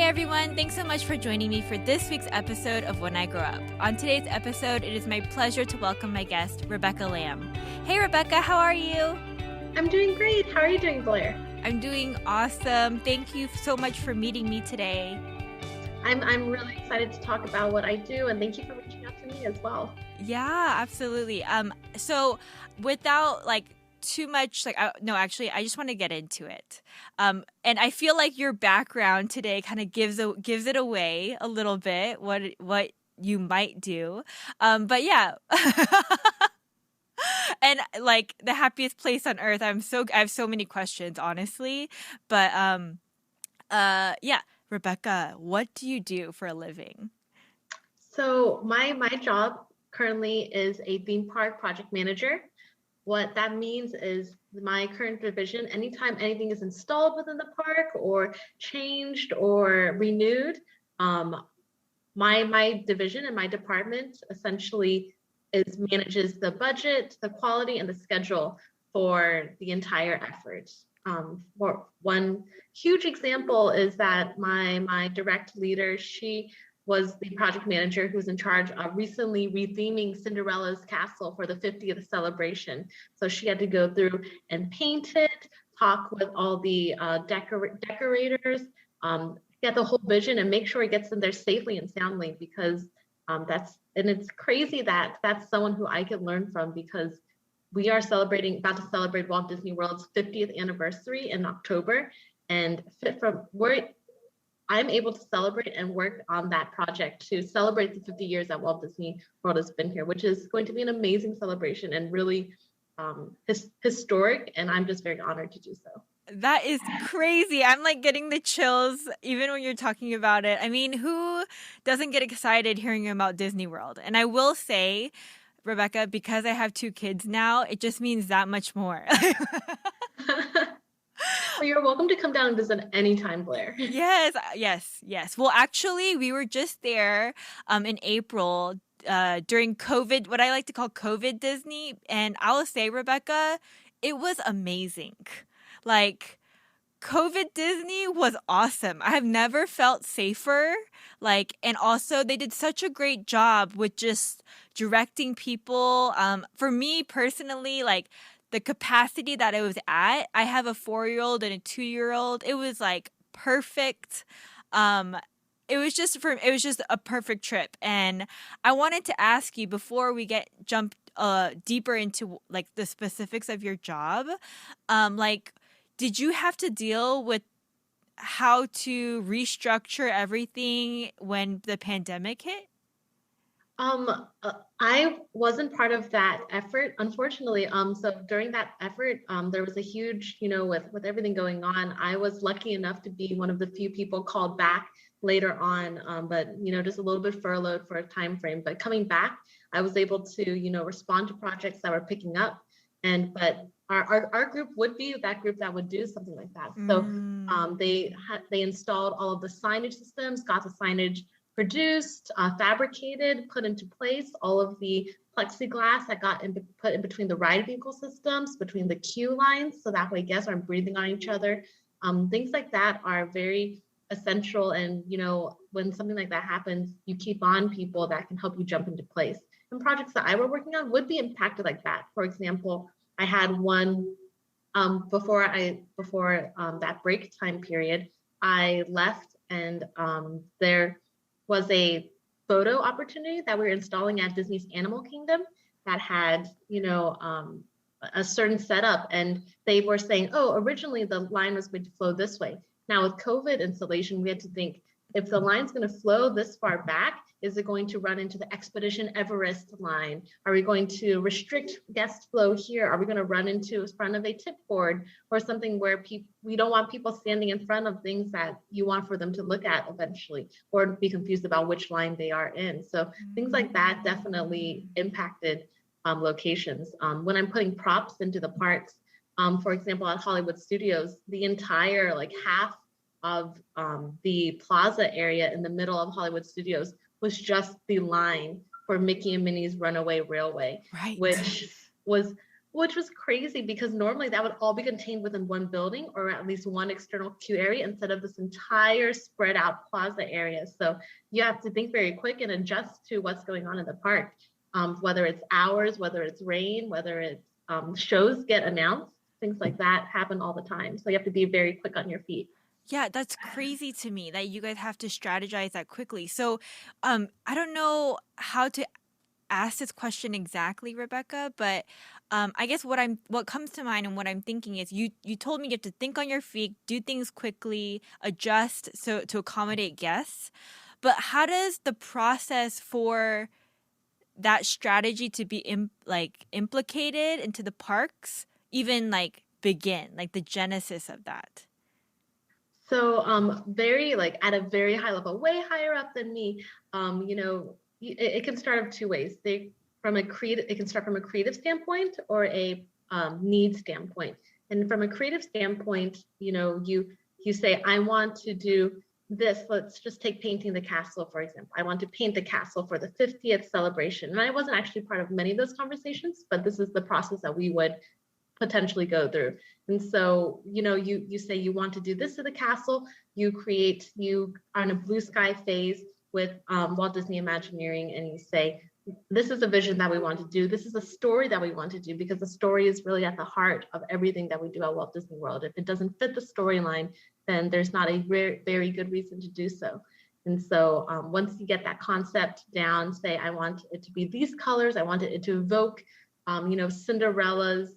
everyone, thanks so much for joining me for this week's episode of When I Grow Up. On today's episode, it is my pleasure to welcome my guest, Rebecca Lamb. Hey Rebecca, how are you? I'm doing great. How are you doing, Blair? I'm doing awesome. Thank you so much for meeting me today. I'm really excited to talk about what I do, and thank you for reaching out to me as well. Yeah, absolutely. So without too much, I just want to get into it. And I feel like your background today kind of gives it away a little bit what you might do. But yeah. And the happiest place on earth, I have so many questions, honestly. But yeah, Rebecca, what do you do for a living? So my job currently is a theme park project manager. What that means is my current division, anytime anything is installed within the park or changed or renewed, my division and my department essentially manages the budget, the quality, and the schedule for the entire effort. For one huge example is that my direct leader, she was the project manager who was in charge of recently retheming Cinderella's castle for the 50th celebration. So she had to go through and paint it, talk with all the decorators, get the whole vision and make sure it gets in there safely and soundly, because it's crazy that that's someone who I could learn from, because we are about to celebrate Walt Disney World's 50th anniversary in October, and I'm able to celebrate and work on that project to celebrate the 50 years that Walt Disney World has been here, which is going to be an amazing celebration and really historic. And I'm just very honored to do so. That is crazy. I'm getting the chills even when you're talking about it. I mean, who doesn't get excited hearing about Disney World? And I will say, Rebecca, because I have 2 kids now, it just means that much more. Well, you're welcome to come down and visit anytime, Blair. Yes. Well, actually, we were just there in April during COVID, what I like to call COVID Disney. And I will say, Rebecca, it was amazing. COVID Disney was awesome. I have never felt safer. And also they did such a great job with just directing people. For me personally, the capacity that it was at, I have a 4-year-old and a 2-year-old. It was perfect. It was just a perfect trip. And I wanted to ask you before we jump deeper into the specifics of your job, did you have to deal with how to restructure everything when the pandemic hit? I wasn't part of that effort, unfortunately. So during that effort, there was a huge, with everything going on, I was lucky enough to be one of the few people called back later on, but just a little bit furloughed for a time frame. But coming back, I was able to, respond to projects that were picking up, but our group would be that group that would do something like that. So they installed all of the signage systems, got the signage produced, fabricated, put into place, all of the plexiglass that got put in between the ride vehicle systems, between the queue lines, so that way guests aren't breathing on each other. Things like that are very essential. And when something like that happens, you keep on people that can help you jump into place. And projects that I were working on would be impacted like that. For example, I had one before that break time period, I left, and there was a photo opportunity that we were installing at Disney's Animal Kingdom that had, a certain setup, and they were saying, oh, originally the line was going to flow this way. Now with COVID installation, we had to think, if the line's going to flow this far back, is it going to run into the Expedition Everest line? Are we going to restrict guest flow here? Are we going to run into front of a tip board or something where we don't want people standing in front of things that you want for them to look at eventually, or be confused about which line they are in? So things like that definitely impacted locations. When I'm putting props into the parks, for example, at Hollywood Studios, the entire half of the plaza area in the middle of Hollywood Studios was just the line for Mickey and Minnie's Runaway Railway, right, which was which was crazy because normally that would all be contained within one building or at least one external queue area instead of this entire spread out plaza area. So you have to think very quick and adjust to what's going on in the park, whether it's hours, whether it's rain, whether it's shows get announced, things like that happen all the time. So you have to be very quick on your feet. Yeah, that's crazy to me that you guys have to strategize that quickly. So, I don't know how to ask this question exactly, Rebecca, but I guess what comes to mind and what I'm thinking is you told me you have to think on your feet, do things quickly, adjust so to accommodate guests. But how does the process for that strategy to be implicated into the parks even like begin, like the genesis of that? So very like at a very high level, way higher up than me, it can start of two ways. It can start from a creative standpoint or a need standpoint. And from a creative standpoint, you say, I want to do this. Let's just take painting the castle, for example. I want to paint the castle for the 50th celebration. And I wasn't actually part of many of those conversations, but this is the process that we would potentially go through. And so, you say you want to do this to the castle, you are in a blue sky phase with Walt Disney Imagineering, and you say, this is a vision that we want to do. This is a story that we want to do, because the story is really at the heart of everything that we do at Walt Disney World. If it doesn't fit the storyline, then there's not a very, very good reason to do so. And so once you get that concept down, say, I want it to be these colors, I want it to evoke, Cinderella's,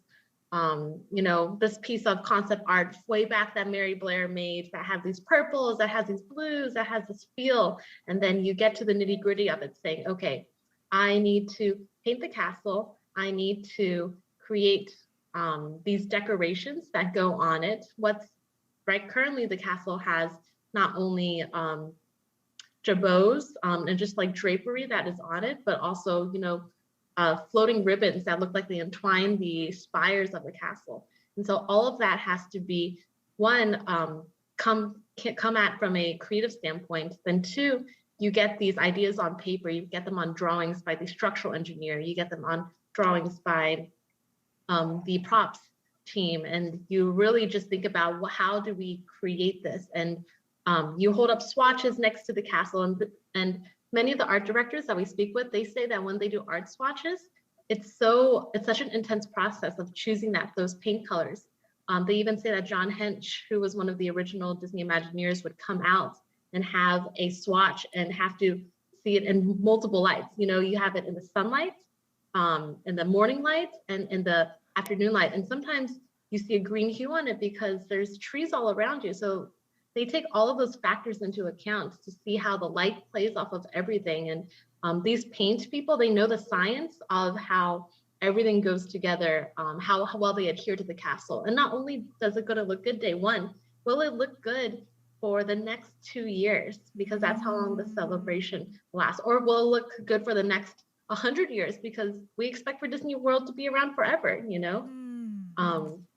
this piece of concept art way back that Mary Blair made that has these purples, that has these blues, that has this feel. And then you get to the nitty gritty of it saying, okay, I need to paint the castle. I need to create these decorations that go on it. Currently the castle has not only jabots and just like drapery that is on it, but also, floating ribbons that look like they entwine the spires of the castle. And so all of that has to be, one, come at from a creative standpoint. Then two, you get these ideas on paper, you get them on drawings by the structural engineer, you get them on drawings by the props team, and you really just think about, well, how do we create this? And you hold up swatches next to the castle, and many of the art directors that we speak with, they say that when they do art swatches, it's such an intense process of choosing those paint colors. They even say that John Hench, who was one of the original Disney Imagineers, would come out and have a swatch and have to see it in multiple lights. You have it in the sunlight, in the morning light, and in the afternoon light. And sometimes you see a green hue on it because there's trees all around you. So they take all of those factors into account to see how the light plays off of everything. And these paint people, they know the science of how everything goes together, how well they adhere to the castle. And not only does it going to look good day one, will it look good for the next 2 years? Because that's how long the celebration lasts. Or will it look good for the next 100 years? Because we expect for Disney World to be around forever,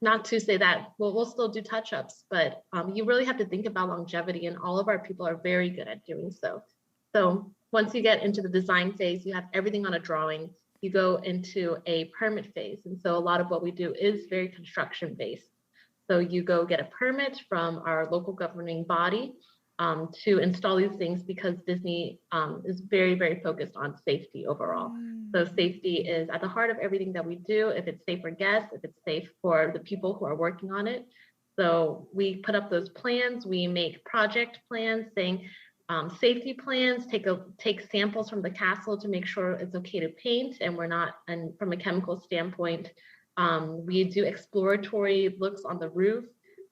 Not to say that we'll still do touch-ups, but you really have to think about longevity, and all of our people are very good at doing so. So once you get into the design phase, you have everything on a drawing, you go into a permit phase. And so a lot of what we do is very construction-based. So you go get a permit from our local governing body to install these things, because Disney is very, very focused on safety overall. So safety is at the heart of everything that we do. If it's safe for guests, if it's safe for the people who are working on it. So we put up those plans, we make project plans saying safety plans, take samples from the castle to make sure it's okay to paint, and from a chemical standpoint, we do exploratory looks on the roof,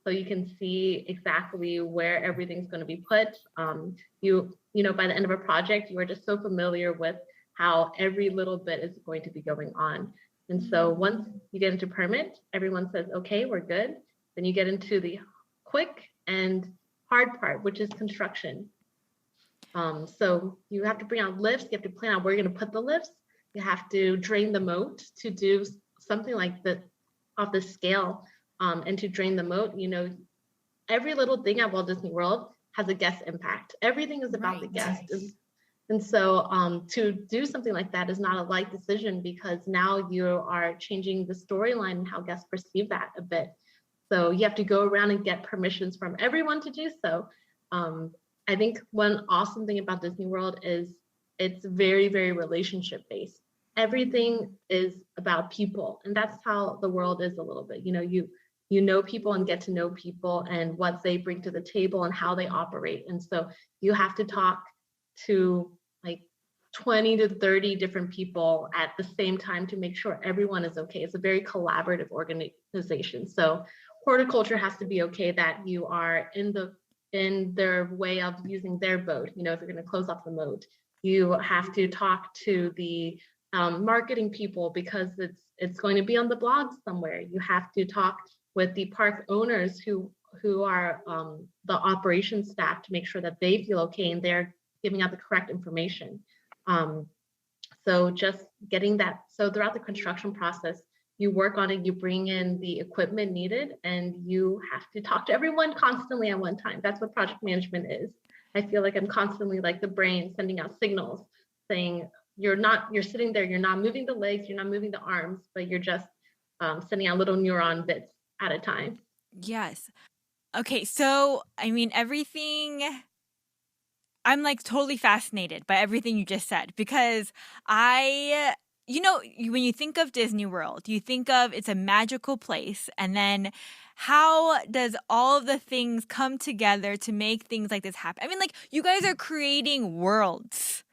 so you can see exactly where everything's going to be put. By the end of a project, you are just so familiar with how every little bit is going to be going on. And so once you get into permit, everyone says, okay, we're good. Then you get into the quick and hard part, which is construction. So you have to bring out lifts, you have to plan out where you're going to put the lifts. You have to drain the moat to do something like that off the scale. And to drain the moat, every little thing at Walt Disney World has a guest impact. Everything is about the guest. And so to do something like that is not a light decision, because now you are changing the storyline and how guests perceive that a bit. So you have to go around and get permissions from everyone to do so. I think one awesome thing about Disney World is it's very, very relationship based. Everything is about people, and that's how the world is a little bit. You know people and get to know people and what they bring to the table and how they operate. And so you have to talk to like 20 to 30 different people at the same time to make sure everyone is okay. It's a very collaborative organization. So horticulture has to be okay that you are in their way of using their boat. If you're going to close off the moat, you have to talk to the marketing people because it's going to be on the blog somewhere. You have to talk with the park owners who are the operations staff to make sure that they feel okay and they're giving out the correct information. So just getting that. So throughout the construction process, you work on it, you bring in the equipment needed, and you have to talk to everyone constantly at one time. That's what project management is. I feel like I'm constantly like the brain sending out signals saying, you're sitting there, you're not moving the legs, you're not moving the arms, but you're just sending out little neuron bits at a time. Yes. Okay, so I mean, I'm like totally fascinated by everything you just said because when you think of Disney World, you think of it's a magical place. And then how does all of the things come together to make things like this happen? I mean, like, you guys are creating worlds,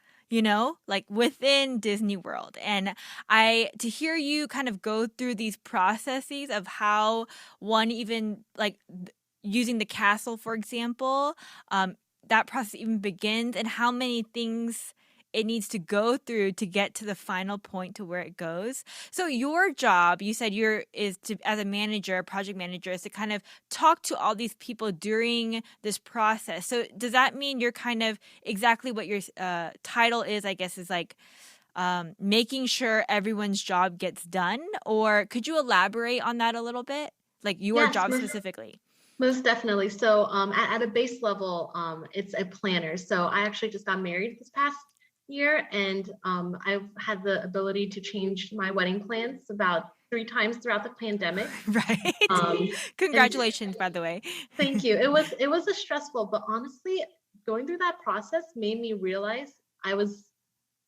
like within Disney World. And to hear you kind of go through these processes of how one even like using the castle, for example, that process even begins and how many things it needs to go through to get to the final point to where it goes. So your job, you said as a manager, project manager, is to kind of talk to all these people during this process. So does that mean you're kind of exactly what your title is, I guess, is like making sure everyone's job gets done? Or could you elaborate on that a little bit? Like your Yes, job specifically? most definitely. So at a base level, it's a planner. So I actually just got married this past year, and I've had the ability to change my wedding plans about 3 times throughout the pandemic. Right. And Congratulations, by the way. thank you. It was a stressful, but honestly, going through that process made me realize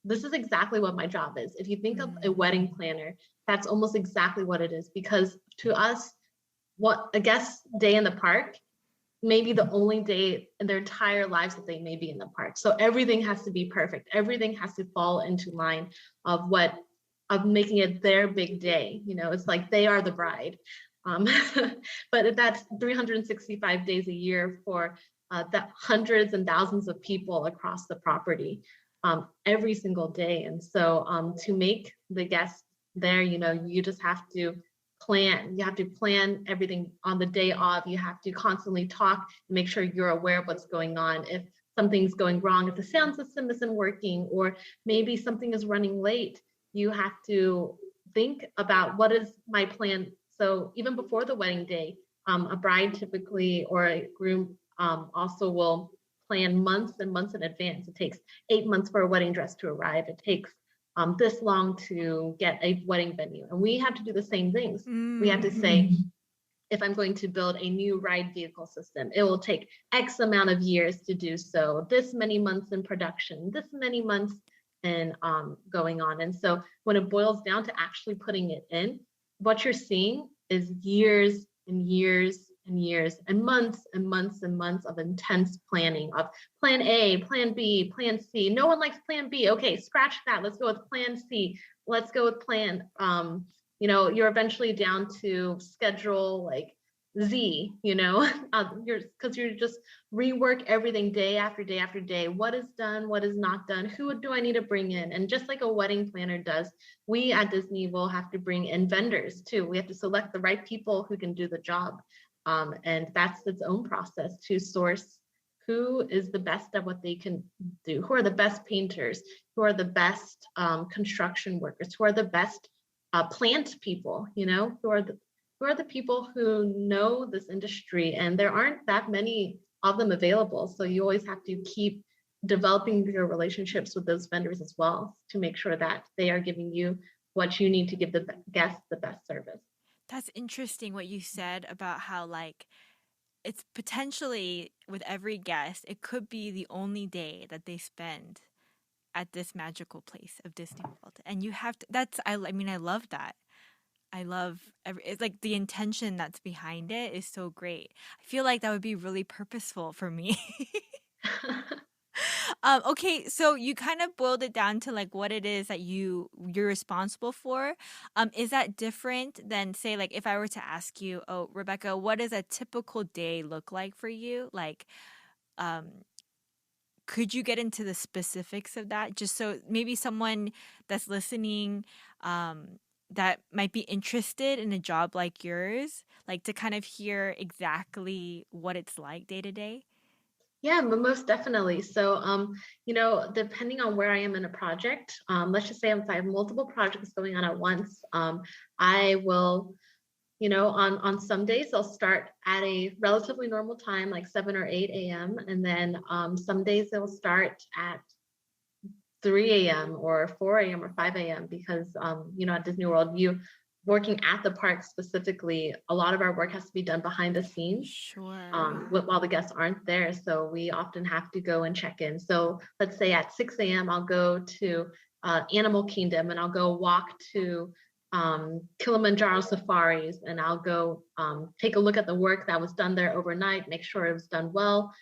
this is exactly what my job is. If you think of a wedding planner, that's almost exactly what it is, because to us, what a guest day in the park may be the only day in their entire lives that they may be in the park. So everything has to be perfect. Everything has to fall into line of making it their big day. It's like they are the bride. But that's 365 days a year for the hundreds and thousands of people across the property every single day. And so to make the guests there, you just have to plan. You have to plan everything on the day of. You have to constantly talk and make sure you're aware of what's going on. If something's going wrong, if the sound system isn't working, or maybe something is running late, you have to think about what is my plan. So even before the wedding day, a bride typically or a groom also will plan months and months in advance. It takes 8 months for a wedding dress to arrive. It takes this long to get a wedding venue. And we have to do the same things. We have to say, if I'm going to build a new ride vehicle system, it will take X amount of years to do so, this many months in production, this many months in going on. And so when it boils down to actually putting it in, what you're seeing is years and years and years and months and months and months of intense planning of plan A, plan B, plan C. No one likes plan B. Okay, scratch that. Let's go with plan C. Let's go with plan. You're eventually down to schedule like Z, because you're just rework everything day after day after day. What is done? What is not done? Who do I need to bring in? And just like a wedding planner does, we at Disney will have to bring in vendors too. We have to select the right people who can do the job. And that's its own process to source who is the best at what they can do, who are the best painters, who are the best construction workers, who are the best plant people, who are the people who know this industry, and there aren't that many of them available. So you always have to keep developing your relationships with those vendors as well to make sure that they are giving you what you need to give the guests the best service. That's interesting what you said about how like it's potentially with every guest, it could be the only day that they spend at this magical place of Disney World. And you have to, I mean, I love that. I love it's like the intention that's behind it is so great. I feel like that would be really purposeful for me. Okay, so you kind of boiled it down to like what it is that you're responsible for. Is that different than say like if I were to ask you, oh, Rebecca, what does a typical day look like for you? Like, um, could you get into the specifics of that just so maybe someone that's listening that might be interested in a job like yours, like to kind of hear exactly what it's like day to day? Yeah, but most definitely. So, depending on where I am in a project, let's just say if I have multiple projects going on at once, I will, on some days I'll start at a relatively normal time, like 7 or 8 a.m. And then some days they'll start at 3 a.m. or 4 a.m. or 5 a.m. because, at Disney World, you working at the park specifically, a lot of our work has to be done behind the scenes Sure. while the guests aren't there. So we often have to go and check in. So let's say at 6 a.m., I'll go to Animal Kingdom and I'll go walk to Kilimanjaro safaris and I'll go take a look at the work that was done there overnight, make sure it was done well,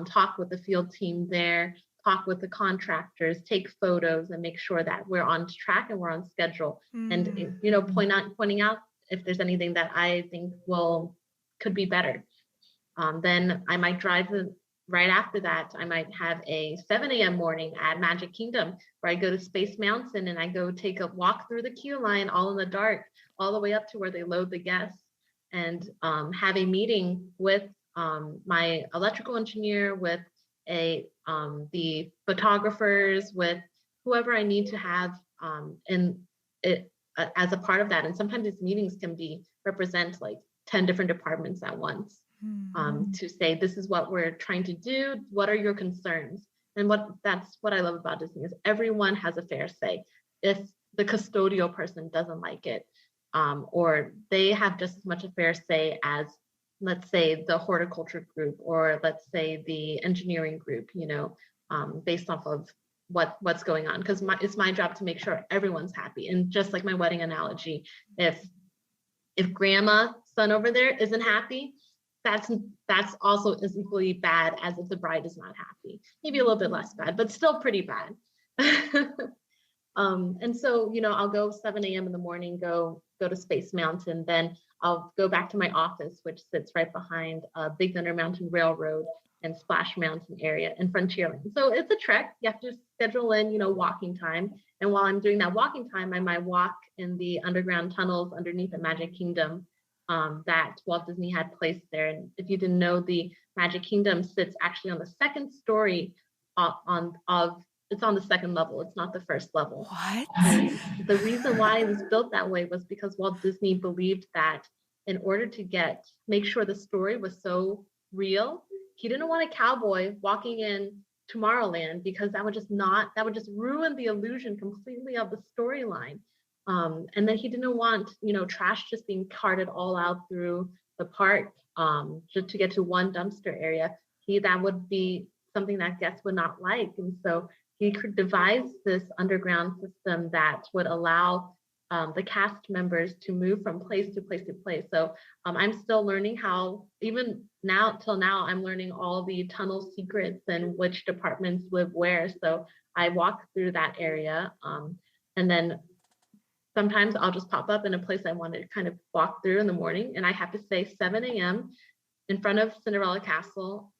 talk with the field team there, talk with the contractors, take photos and make sure that we're on track and we're on schedule. And Hmm. pointing out if there's anything that I think could be better. Then I might right after that, I might have a 7 a.m. morning at Magic Kingdom where I go to Space Mountain and I go take a walk through the queue line all in the dark, all the way up to where they load the guests and have a meeting with my electrical engineer, with the photographers, with whoever I need to have in it as a part of that. And sometimes these meetings can represent like 10 different departments at once Hmm. to say, this is what we're trying to do. What are your concerns? And that's what I love about Disney is everyone has a fair say. If the custodial person doesn't like it, or they have just as much a fair say as, let's say, the horticulture group, or let's say the engineering group, based off of what's going on. Because it's my job to make sure everyone's happy. And just like my wedding analogy, if grandma's son over there isn't happy, that's also as equally bad as if the bride is not happy. Maybe a little bit less bad, but still pretty bad. And so, I'll go 7 a.m. in the morning, go to Space Mountain, then I'll go back to my office, which sits right behind Big Thunder Mountain Railroad and Splash Mountain area and Frontierland. So it's a trek. You have to schedule in, walking time. And while I'm doing that walking time, I might walk in the underground tunnels underneath the Magic Kingdom that Walt Disney had placed there. And if you didn't know, the Magic Kingdom sits actually on the second story it's on the second level. It's not the first level. What? And the reason why it was built that way was because Walt Disney believed that in order to make sure the story was so real, he didn't want a cowboy walking in Tomorrowland because that would just ruin the illusion completely of the storyline. And then he didn't want, trash just being carted all out through the park just to get to one dumpster area. That would be something that guests would not like. And so he devised this underground system that would allow the cast members to move from place to place to place. So I'm still learning how, even now, till now, I'm learning all the tunnel secrets and which departments live where. So I walk through that area. And then sometimes I'll just pop up in a place I want to kind of walk through in the morning. And I have to say 7 a.m. in front of Cinderella Castle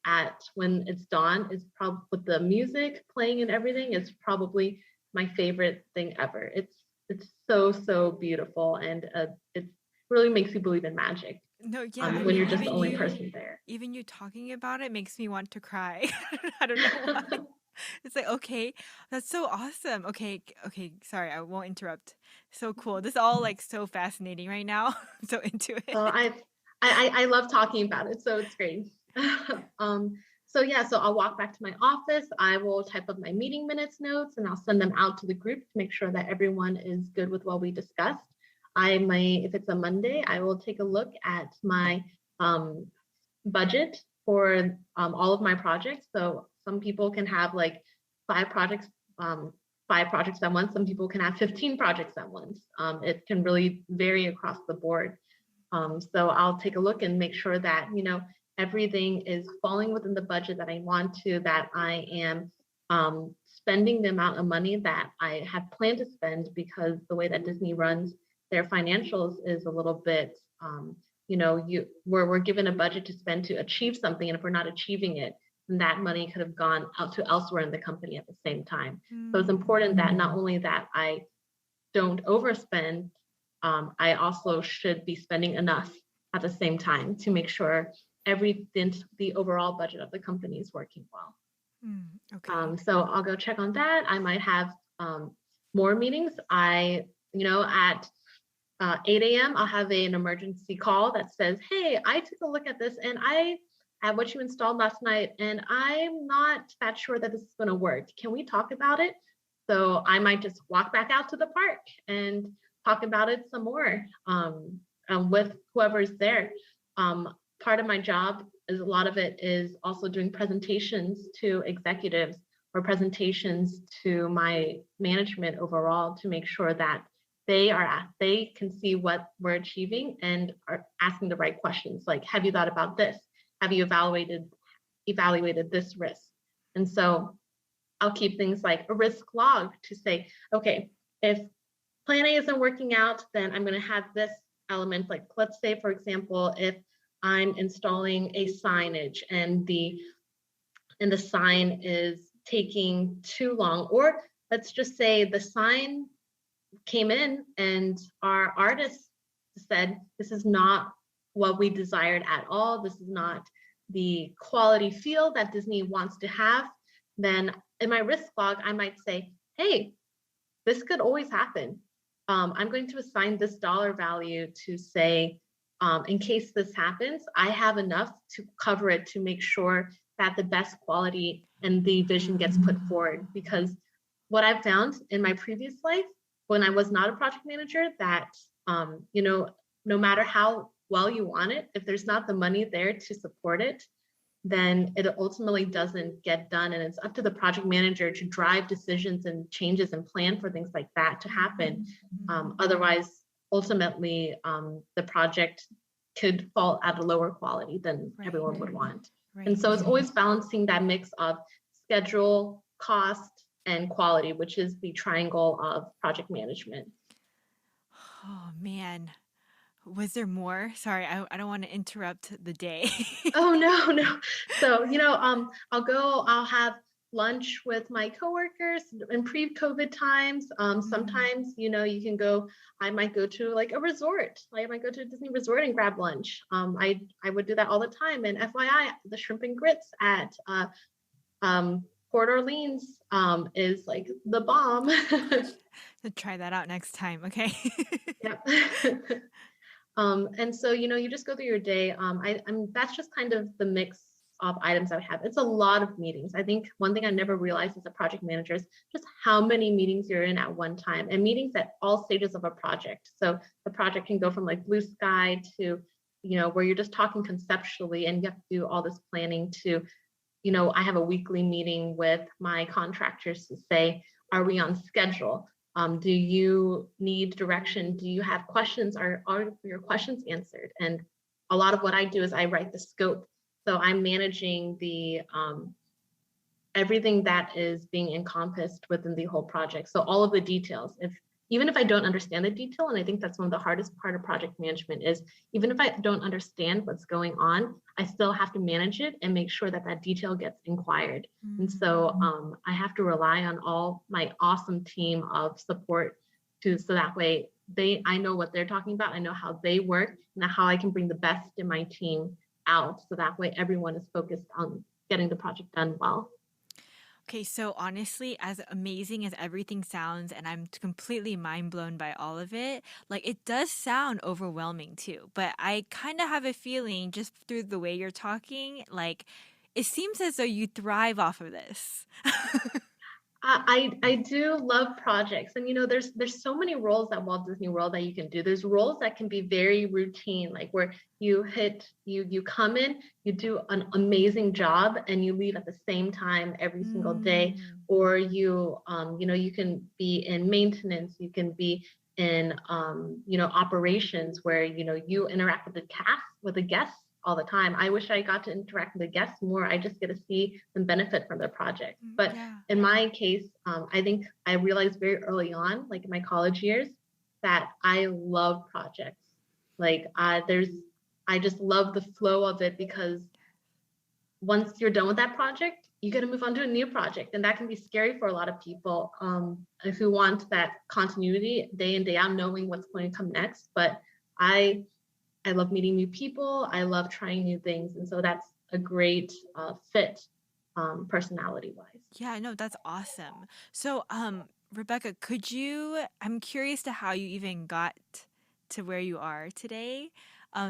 when it's dawn is probably with the music playing and everything is probably my favorite thing ever. It's so beautiful, and it really makes you believe in magic No, yeah, I when mean, you're just the only person there. even you talking about it makes me want to cry. I don't know why. It's like, okay, that's so awesome. Okay, okay, sorry, I won't interrupt. So cool. This is all like so fascinating right now. I'm so into So it. I love talking about it, so it's great. So yeah, so I'll walk back to my office. I will type up my meeting minutes notes and I'll send them out to the group to make sure that everyone is good with what we discussed. I might, if it's a Monday, I will take a look at my um, budget for all of my projects. So some people can have like five projects, um, 5 projects at once. Some people can have 15 projects at once. It can really vary across the board. So I'll take a look and make sure that, everything is falling within the budget that I want to, that I am spending the amount of money that I have planned to spend, because the way that Disney runs their financials is a little bit, we're given a budget to spend to achieve something. And if we're not achieving it, then that money could have gone out to elsewhere in the company at the same time. So it's important that not only that I don't overspend, I also should be spending enough at the same time to make sure everything, the overall budget of the company is working well. Okay. So I'll go check on that. I might have more meetings. At 8 a.m., I'll have an emergency call that says, hey, I took a look at this and at what you installed last night, and I'm not that sure that this is going to work. Can we talk about it? So I might just walk back out to the park and talk about it some more with whoever's there. Part of my job is, a lot of it is also doing presentations to executives or presentations to my management overall, to make sure that they can see what we're achieving and are asking the right questions. Like, have you thought about this? Have you evaluated this risk? And so I'll keep things like a risk log to say, okay, if plan A isn't working out, then I'm going to have this element. Like, let's say, for example, if I'm installing a signage and the sign is taking too long, or let's just say the sign came in and our artist said, this is not what we desired at all. This is not the quality feel that Disney wants to have. Then in my risk log, I might say, hey, this could always happen. I'm going to assign this dollar value to say, in case this happens, I have enough to cover it, to make sure that the best quality and the vision gets put forward. Because what I've found in my previous life, when I was not a project manager, that, no matter how well you want it, if there's not the money there to support it, then it ultimately doesn't get done. And it's up to the project manager to drive decisions and changes and plan for things like that to happen. Otherwise, ultimately, the project could fall at a lower quality than everyone would want. And so it's always balancing that mix of schedule, cost, and quality, which is the triangle of project management. Oh man. Was there more? Sorry, I don't want to interrupt the day. Oh, no. So, I'll have lunch with my coworkers in pre-COVID times. Sometimes, you can go, I might go to like a resort. Like, I might go to a Disney resort and grab lunch. I would do that all the time. And FYI, the shrimp and grits at Port Orleans is like the bomb. To try that out next time, okay? Yep. And so, you just go through your day. That's just kind of the mix of items I have. It's a lot of meetings. I think one thing I never realized as a project manager is just how many meetings you're in at one time, and meetings at all stages of a project. So the project can go from like blue sky to, where you're just talking conceptually and you have to do all this planning to, I have a weekly meeting with my contractors to say, are we on schedule? Do you need direction? Do you have questions? Are your questions answered? And a lot of what I do is I write the scope. So I'm managing the everything that is being encompassed within the whole project. So all of the details. Even if I don't understand the detail, and I think that's one of the hardest part of project management is, even if I don't understand what's going on, I still have to manage it and make sure that that detail gets inquired. And so I have to rely on all my awesome team of support so that way I know what they're talking about. I know how they work and how I can bring the best in my team out. So that way everyone is focused on getting the project done well. Okay, so honestly, as amazing as everything sounds, and I'm completely mind blown by all of it, like it does sound overwhelming too. But I kind of have a feeling just through the way you're talking, like it seems as though you thrive off of this. I do love projects, and there's so many roles at Walt Disney World that you can do. There's roles that can be very routine, like where you come in, you do an amazing job, and you leave at the same time every single day. Mm. Or you can be in maintenance, you can be in operations where you interact with the guests all the time. I wish I got to interact with the guests more. I just get to see them benefit from their project. But Yeah. in my case, I think I realized very early on, like in my college years, that I love projects. Like I just love the flow of it, because once you're done with that project, you got to move on to a new project, and that can be scary for a lot of people who want that continuity day in day out, knowing what's going to come next. But I love meeting new people. I love trying new things, and so that's a great fit personality wise. Yeah, no, that's awesome. So, Rebecca, I'm curious to how you even got to where you are today.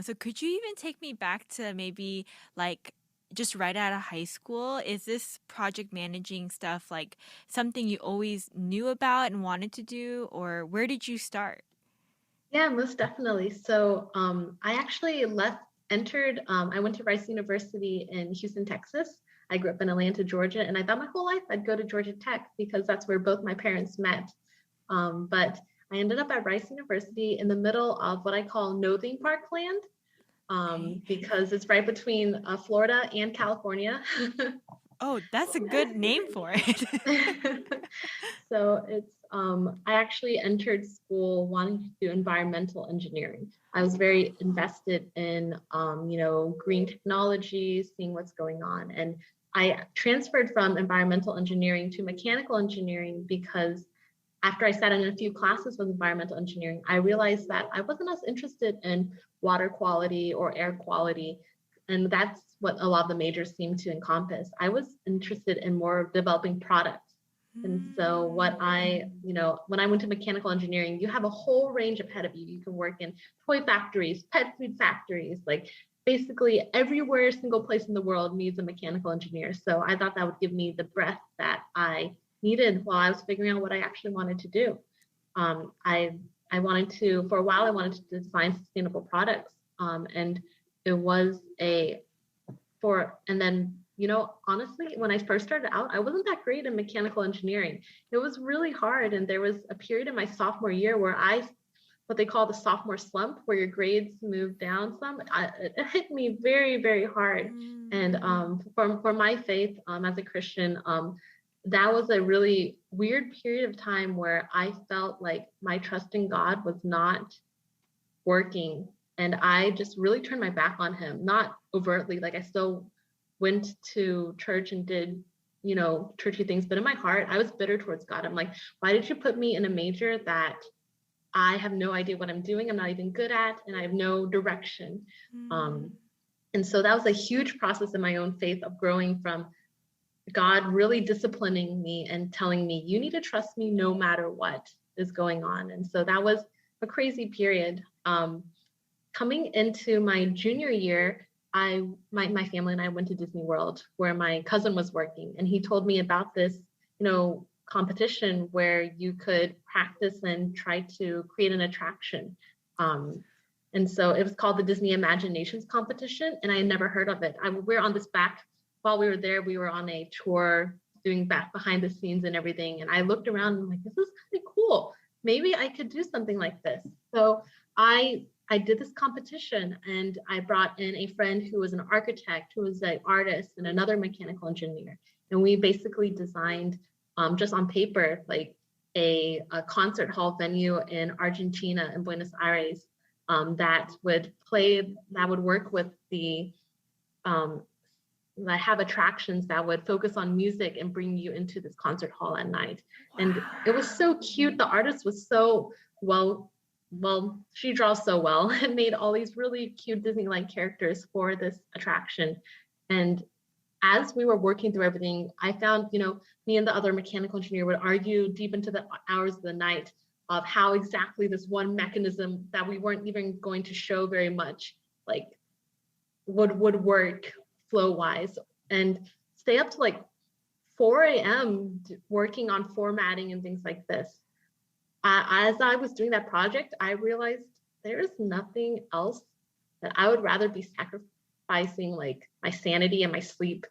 So could you even take me back to maybe like just right out of high school? Is this project managing stuff like something you always knew about and wanted to do, or where did you start? Yeah, most definitely. So I actually I went to Rice University in Houston, Texas. I grew up in Atlanta, Georgia, and I thought my whole life I'd go to Georgia Tech because that's where both my parents met. But I ended up at Rice University in the middle of what I call no theme park land, Okay. because it's right between Florida and California. Oh, that's a good name for it. So I actually entered school wanting to do environmental engineering. I was very invested in green technologies, seeing what's going on. And I transferred from environmental engineering to mechanical engineering because after I sat in a few classes with environmental engineering, I realized that I wasn't as interested in water quality or air quality. And that's what a lot of the majors seem to encompass. I was interested in more developing products. And so when I went to mechanical engineering, you have a whole range ahead of you. You can work in toy factories, pet food factories, like basically everywhere, single place in the world needs a mechanical engineer. So I thought that would give me the breadth that I needed while I was figuring out what I actually wanted to do. I wanted to, for a while, I wanted to design sustainable products. And it was and then honestly, when I first started out, I wasn't that great in mechanical engineering. It was really hard. And there was a period in my sophomore year where what they call the sophomore slump, where your grades moved down some. It hit me very, very hard. And for my faith as a Christian, that was a really weird period of time where I felt like my trust in God was not working. And I just really turned my back on him, not overtly, like I still went to church and did, churchy things, but in my heart, I was bitter towards God. I'm like, why did you put me in a major that I have no idea what I'm doing, I'm not even good at, and I have no direction? And so that was a huge process in my own faith of growing from God really disciplining me and telling me, you need to trust me no matter what is going on. And so that was a crazy period. Coming into my junior year, my family and I went to Disney World where my cousin was working, and he told me about this, competition where you could practice and try to create an attraction. And so it was called the Disney Imaginations competition, and I had never heard of it. We're on this while we were there, we were on a tour doing back behind the scenes and everything. And I looked around and I'm like, this is kind of cool. Maybe I could do something like this. So I did this competition, and I brought in a friend who was an architect, who was an artist, and another mechanical engineer. And we basically designed just on paper, like a concert hall venue in Argentina, in Buenos Aires, that would work with I have attractions that would focus on music and bring you into this concert hall at night. Wow. And it was so cute. The artist was so well, she draws so well and made all these really cute Disney-like characters for this attraction. And as we were working through everything, I found, me and the other mechanical engineer would argue deep into the hours of the night of how exactly this one mechanism that we weren't even going to show very much, like would work flow wise. and stay up to like 4 a.m. working on formatting and things like this. As I was doing that project, I realized there is nothing else that I would rather be sacrificing like my sanity and my sleep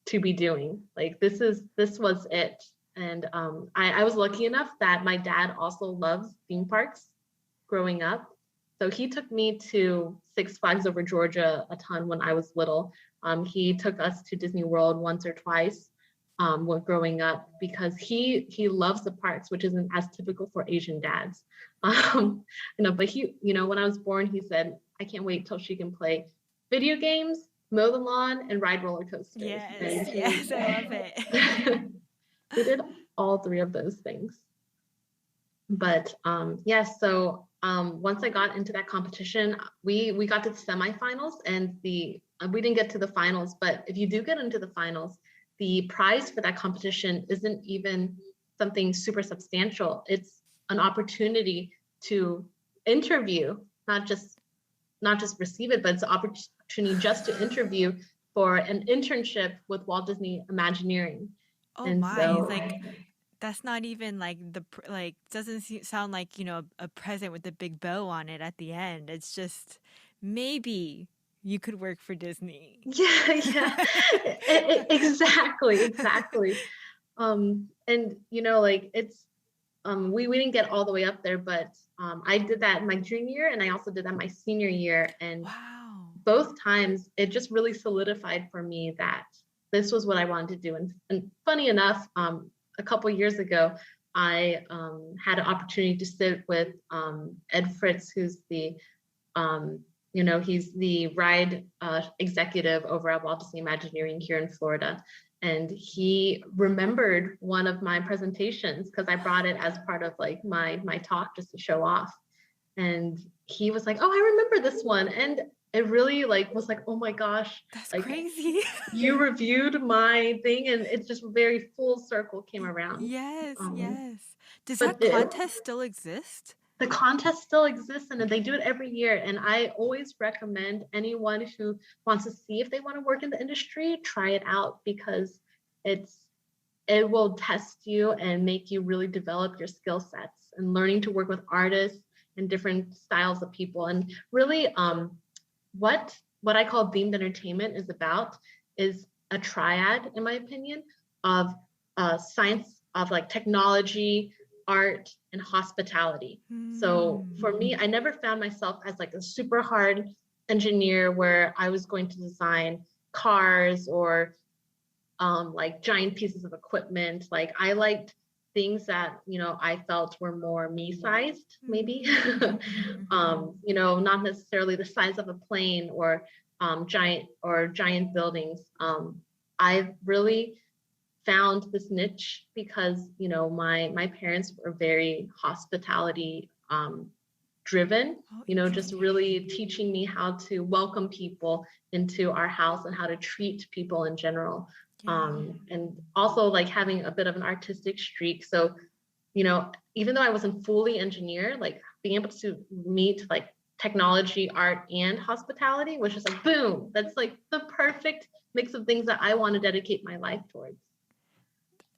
to be doing. Like this was it. And I was lucky enough that my dad also loves theme parks growing up. So he took me to Six Flags Over Georgia a ton when I was little. He took us to Disney World once or twice when growing up because he loves the parks, which isn't as typical for Asian dads. But he, when I was born, he said, I can't wait till she can play video games, mow the lawn, and ride roller coasters. Yes, yes, I love it. We did all three of those things. But so once I got into that competition, we got to the semifinals, and we didn't get to the finals. But if you do get into the finals, the prize for that competition isn't even something super substantial. It's an opportunity to interview, not just receive it, but it's an opportunity just to interview for an internship with Walt Disney Imagineering. Oh And my, so it's like that's not even like doesn't sound like, a present with a big bow on it at the end. It's just maybe you could work for Disney. yeah, exactly. And like it's we didn't get all the way up there, but I did that my junior year, and I also did that my senior year, and Wow. both times it just really solidified for me that this was what I wanted to do. And funny enough, a couple years ago, I had an opportunity to sit with Ed Fritz, who's the he's the ride executive over at Walt Disney Imagineering here in Florida. And he remembered one of my presentations because I brought it as part of like my talk just to show off. And he was like, oh, I remember this one. And it really was like, oh my gosh, that's like crazy. you reviewed my thing, and it's just very full circle came around. Yes, yes. Does But that contest still exist? the contest still exists, and they do it every year. And I always recommend anyone who wants to see if they want to work in the industry, try it out, because it will test you and make you really develop your skill sets and learning to work with artists and different styles of people. And really what I call themed entertainment is about is a triad, in my opinion, of science, of like technology, art, and hospitality. So for me, I never found myself as like a super hard engineer where I was going to design cars or like giant pieces of equipment. Like I liked things that I felt were more me-sized, maybe. Not necessarily the size of a plane or giant buildings. I've really found this niche because my parents were very hospitality driven, just really teaching me how to welcome people into our house and how to treat people in general. And also like having a bit of an artistic streak. So, even though I wasn't fully engineer, like being able to meet like technology, art, and hospitality, which is like, boom, that's like the perfect mix of things that I want to dedicate my life towards.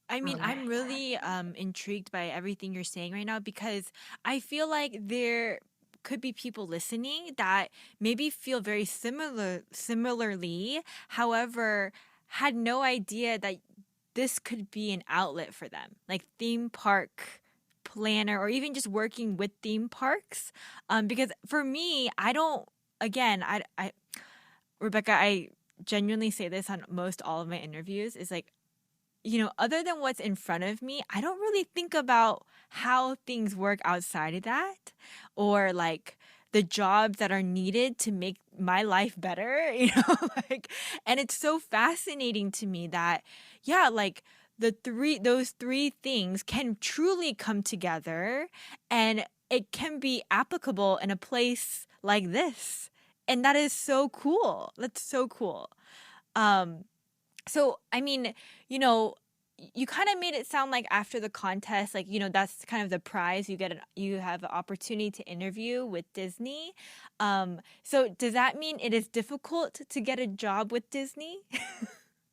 I mean, I'm really intrigued by everything you're saying right now because I feel like there could be people listening that maybe feel very similarly, however, had no idea that this could be an outlet for them, like theme park planner or even just working with theme parks. Because for me, I don't, again, Rebecca, I genuinely say this on most all of my interviews is like, other than what's in front of me, I don't really think about how things work outside of that or like the jobs that are needed to make my life better, and it's so fascinating to me that, yeah, like those three things can truly come together and it can be applicable in a place like this. And that is so cool. That's so cool. So, I mean, you kind of made it sound like after the contest, like, that's kind of the prize. You have an opportunity to interview with Disney. So does that mean it is difficult to get a job with Disney?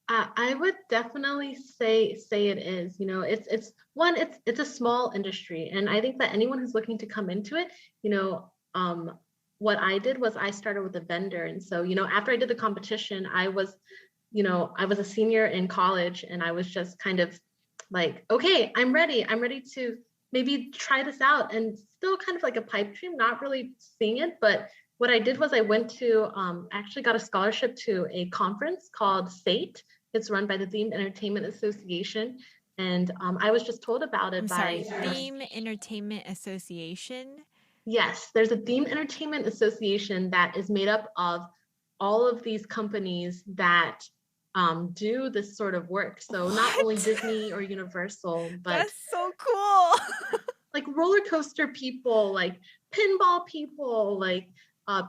I would definitely say it is. You know, it's one, it's a small industry, and I think that anyone who's looking to come into it, you know, what I did was I started with a vendor, and so you know, after I did the competition, I was, you know, I was a senior in college, and I was just kind of like, okay, I'm ready. I'm ready to maybe try this out, and still kind of like a pipe dream, not really seeing it, but what I did was I went to actually got a scholarship to a conference called SATE. It's run by the Themed Entertainment Association. And I was just told about I'm it by, sorry, Theme Entertainment Association. yes, there's a Themed Entertainment Association that is made up of all of these companies that do this sort of work. So not only What? Disney or Universal, but That's so cool. like roller coaster people, like pinball people, like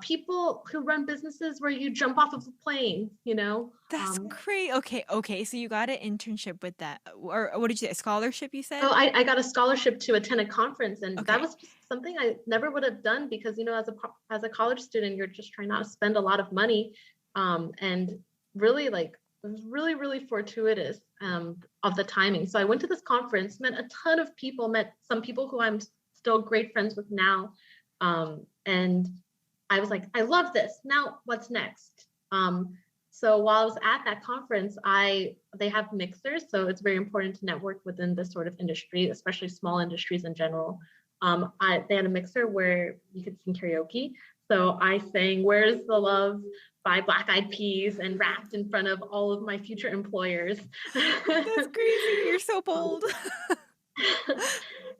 people who run businesses where you jump off of a plane, you know. That's great. Okay, okay. So you got an internship with that, or what did you say? A scholarship, you So said? I got a scholarship to attend a conference, and that Okay. was just something I never would have done because you know, as a college student, you're just trying not to spend a lot of money, and really like it was really fortuitous of the timing. So I went to this conference, met a ton of people, met some people who I'm still great friends with now, and I was like, I love this. Now what's next? So while I was at that conference, they have mixers, so it's very important to network within this sort of industry, especially small industries in general. They had a mixer where you could sing karaoke. So I sang "Where's the Love" by Black Eyed Peas and rapped in front of all of my future employers. That's crazy. You're so Um, bold.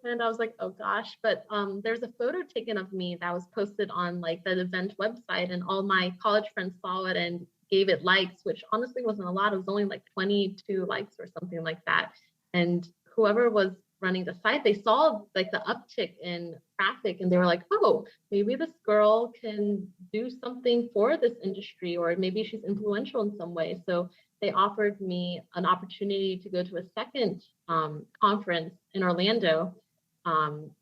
and I was like, oh gosh. But there's a photo taken of me that was posted on like the event website, and all my college friends saw it and gave it likes, which honestly wasn't a lot. It was only like 22 likes or something like that. And whoever was running the site, they saw like the uptick in traffic, and they were like, oh, maybe this girl can do something for this industry, or maybe she's influential in some way. So they offered me an opportunity to go to a second conference in Orlando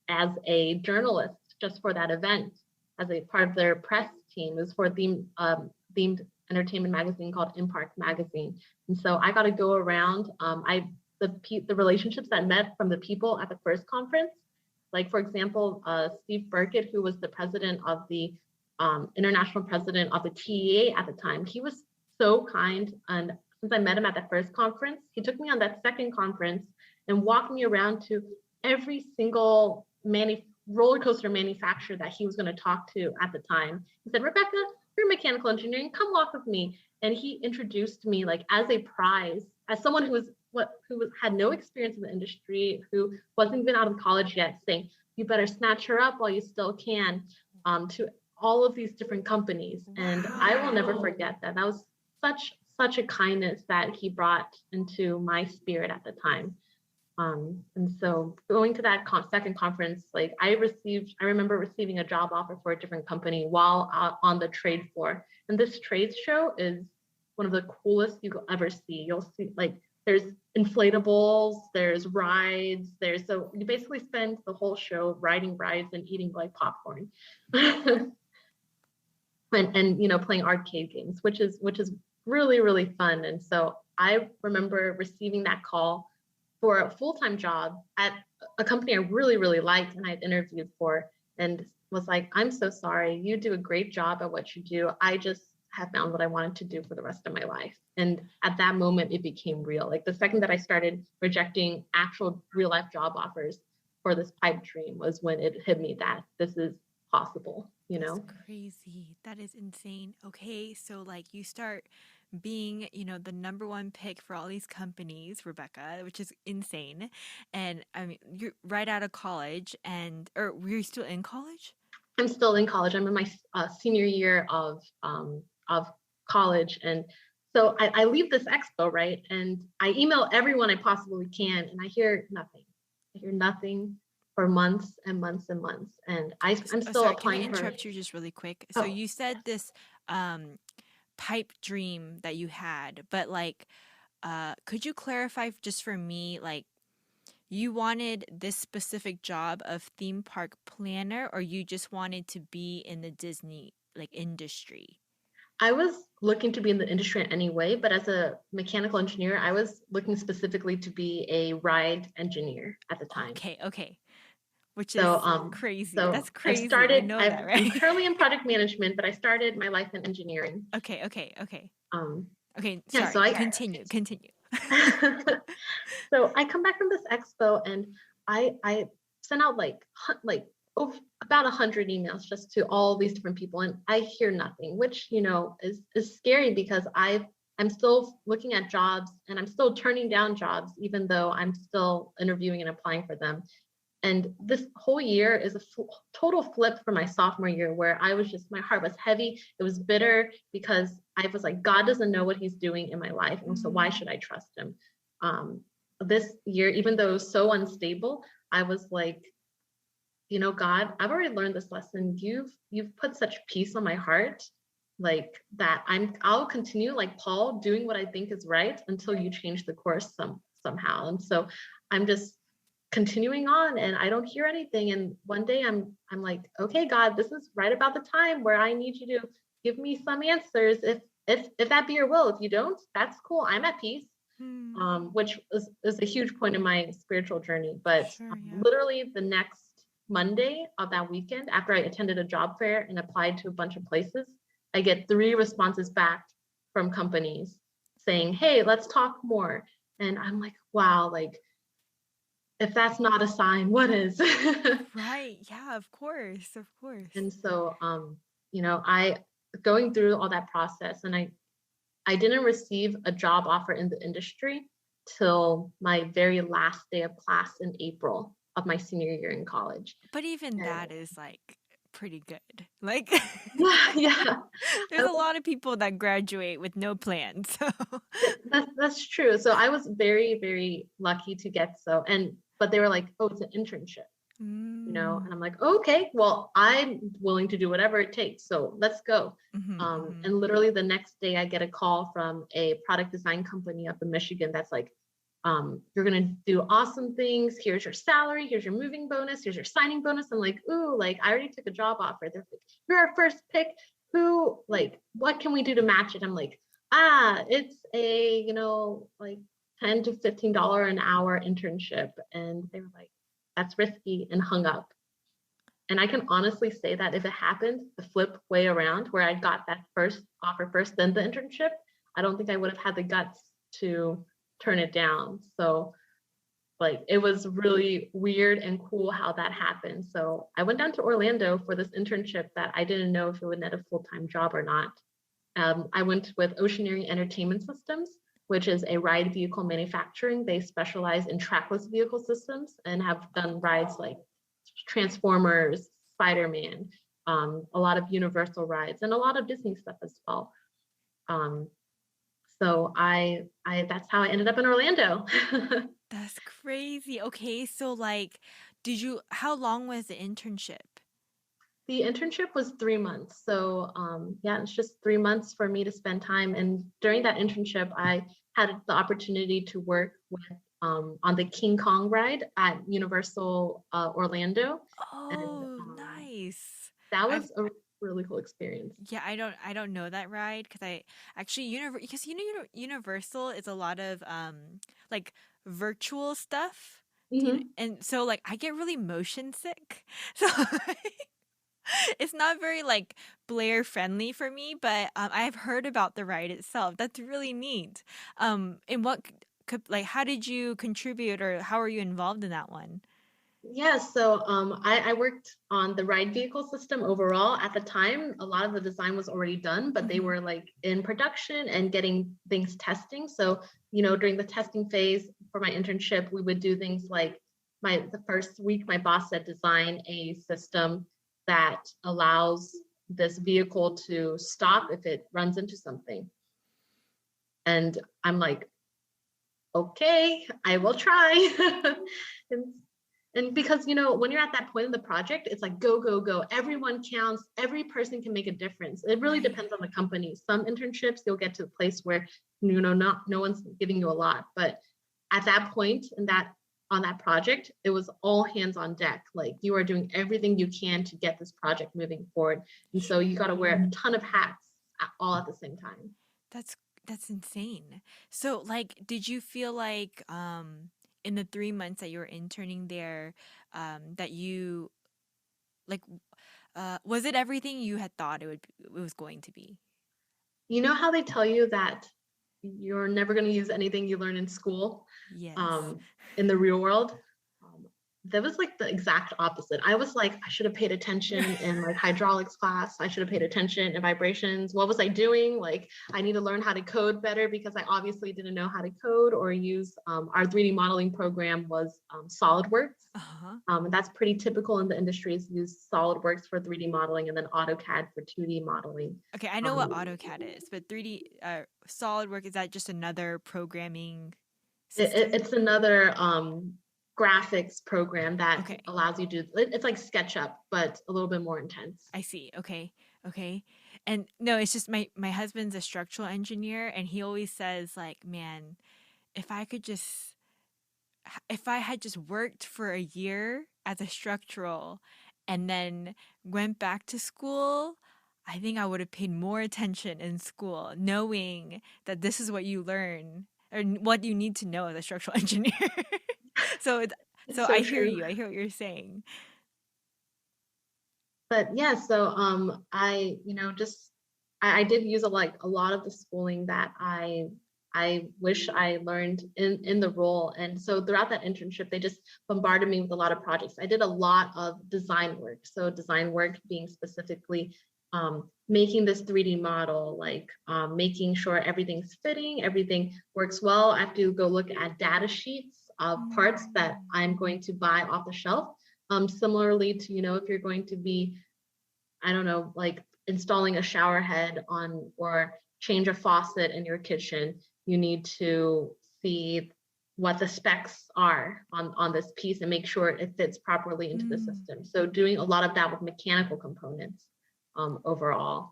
as a journalist just for that event, as a part of their press team. It was for a themed entertainment magazine called Impact Magazine. And so I got to go around. The relationships that met from the people at the first conference, like for example, Steve Burkett, who was the president of the international president of the TEA at the time, he was so kind. And since I met him at the first conference, he took me on that second conference and walked me around to every single roller coaster manufacturer that he was going to talk to at the time. He said, Rebecca, you're mechanical engineering, come walk with me. And he introduced me like as a prize, as someone had no experience in the industry, who wasn't even out of college yet, saying, you better snatch her up while you still can, to all of these different companies. And I will never Wow. forget that. That was such a kindness that he brought into my spirit at the time. And so going to that second conference, like I remember receiving a job offer for a different company while on the trade floor. And this trade show is one of the coolest you'll ever see. You'll see like there's inflatables, there's rides, so you basically spend the whole show riding rides and eating like popcorn. And you know, playing arcade games, which is really fun. And so I remember receiving that call for a full-time job at a company I really liked and I'd interviewed for, and was like, I'm so sorry, you do a great job at what you do. I just have found what I wanted to do for the rest of my life. And at that moment, it became real. Like the second that I started rejecting actual real life job offers for this pipe dream was when it hit me that this is possible, you That's know? crazy. That is insane. Okay, so like you start being, the number one pick for all these companies, Rebecca, which is insane. And I mean, you're right out of college, or were you still in college? I'm still in college. I'm in my senior year of college, and so I leave this expo, right, and I email everyone I possibly can, and I hear nothing. I hear nothing for months and months and months, and I'm Oh, still sorry, can I applying for. interrupt you just really quick? So Oh, you said this um pipe dream that you had, but like could you clarify just for me, like you wanted this specific job of theme park planner, or you just wanted to be in the Disney like industry? I was looking to be in the industry anyway, but as a mechanical engineer, I was looking specifically to be a ride engineer at the time. Okay, okay. Which is So, crazy. so That's crazy. You know that, I'm right? currently in project management, but I started my life in engineering. Okay, okay, okay. Um, Okay, yeah, so sorry. Continue, continue. so I come back from this expo and I sent out like about 100 emails just to all these different people, and I hear nothing, which is scary because I'm still looking at jobs and I'm still turning down jobs even though I'm still interviewing and applying for them. And this whole year is a total flip from my sophomore year, where I was just, my heart was heavy. It was bitter because I was like, God doesn't know what he's doing in my life. And so why should I trust him? Um, this year, even though it was so unstable, I was like, God, I've already learned this lesson. You've put such peace on my heart, like that I'll continue like Paul doing what I think is right until you change the course somehow. And so I'm just continuing on and I don't hear anything. And one day I'm like, okay, God, this is right about the time where I need you to give me some answers. If that be your will. If you don't, that's cool. I'm at peace. Hmm. Which is a huge point in my spiritual journey. But Sure, yeah. literally the next Monday of that weekend, after I attended a job fair and applied to a bunch of places, I get 3 responses back from companies saying, hey, let's talk more. And I'm like, wow, like if that's not a sign, what is? Right. Yeah, of course. Of course. And so, I going through all that process, and I didn't receive a job offer in the industry till my very last day of class in April of my senior year in college. But even And that is like pretty good. Like yeah, yeah, there's a lot of people that graduate with no plan. So that's true. So I was very, very lucky to get but they were like, oh, it's an internship. mm. And I'm like, okay, well, I'm willing to do whatever it takes. So let's go. And literally the next day I get a call from a product design company up in Michigan that's like, you're going to do awesome things. Here's your salary. Here's your moving bonus. Here's your signing bonus. I'm like, ooh, like I already took a job offer. They're like, you're our first pick. What can we do to match it? I'm like, it's a, like $10 to $15 an hour internship. And they were like, that's risky, and hung up. And I can honestly say that if it happened the flip way around, where I got that first offer first, then the internship, I don't think I would have had the guts to turn it down. So like it was really weird and cool how that happened. So I went down to Orlando for this internship that I didn't know if it would net a full-time job or not. I went with Oceaneering Entertainment Systems, which is a ride vehicle manufacturing. They specialize in trackless vehicle systems and have done rides like Transformers, Spider-Man, a lot of Universal rides, and a lot of Disney stuff as well. So that's how I ended up in Orlando. That's crazy. Okay, so like how long was the internship? The internship was 3 months. So yeah, it's just 3 months for me to spend time. And during that internship, I had the opportunity to work with on the King Kong ride at Universal Orlando. And Oh, nice. that I've was a really cool experience. Yeah, I don't know that ride because I actually because Universal is a lot of like virtual stuff. Hmm. And so like I get really motion sick. So it's not very like Blair friendly for me, but I have heard about the ride itself. That's really neat. And could like how did you contribute or how are you involved in that one? Yeah, so I worked on the ride vehicle system overall. At the time, a lot of the design was already done, but they Hmm. were like in production and getting things testing. So, during the testing phase for my internship, we would do things like the first week, my boss said design a system that allows this vehicle to stop if it runs into something. And I'm like, okay, I will try. and And because, when you're at that point in the project, it's like go, go, go. Everyone counts. Every person can make a difference. It really Right. depends on the company. Some internships, you'll get to a place where, not no one's giving you a lot. But at that point on that project, it was all hands on deck. Like you are doing everything you can to get this project moving forward. And so you got to wear a ton of hats all at the same time. That's that's insane. So like did you feel like in the 3 months that you were interning there that you like was it everything you had thought it was going to be? You know how they tell you that you're never going to use anything you learn in school Yes. um, in the real world? Um, that was like the exact opposite. I was like, I should have paid attention in like hydraulics class. I should have paid attention in vibrations. What was I doing? Like, I need to learn how to code better because I obviously didn't know how to code or use our 3D modeling program was SolidWorks. Uh-huh. And that's pretty typical in the industries, use SolidWorks for 3D modeling and then AutoCAD for 2D modeling. Okay, I know what Um, AutoCAD is, but 3D SolidWorks, is that just another programming system? it's another graphics program that Okay, allows you to, it's like SketchUp, but a little bit more intense. I see. Okay. Okay. And no, it's just my husband's a structural engineer and he always says like, man, if I could just if I had just worked for a year as a structural and then went back to school, I think I would have paid more attention in school, knowing that this is what you learn or what you need to know as a structural engineer. so it's, It's so I so hear true. you. I hear what you're saying. But yeah, so I, just I did use a lot of the schooling that I wish I learned in the role. And so throughout that internship, they just bombarded me with a lot of projects. I did a lot of design work. So design work being specifically making this 3D model, like making sure everything's fitting, everything works well. I have to go look at data sheets of parts that Mm. I'm going to buy off the shelf. Similarly to, if you're going to be, I don't know, like installing a shower head on or change a faucet in your kitchen, you need to see what the specs are on this piece and make sure it fits properly into the Mm. system. So doing a lot of that with mechanical components overall.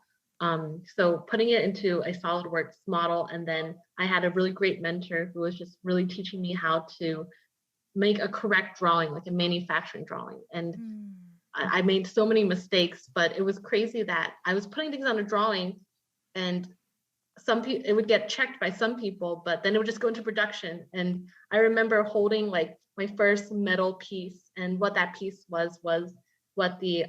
So putting it into a SolidWorks model, and then I had a really great mentor who was just really teaching me how to make a correct drawing, like a manufacturing drawing. And Mm. I made so many mistakes, but it was crazy that I was putting things on a drawing and some people it would get checked by some people, but then it would just go into production. And I remember holding like my first metal piece, and what that piece was what the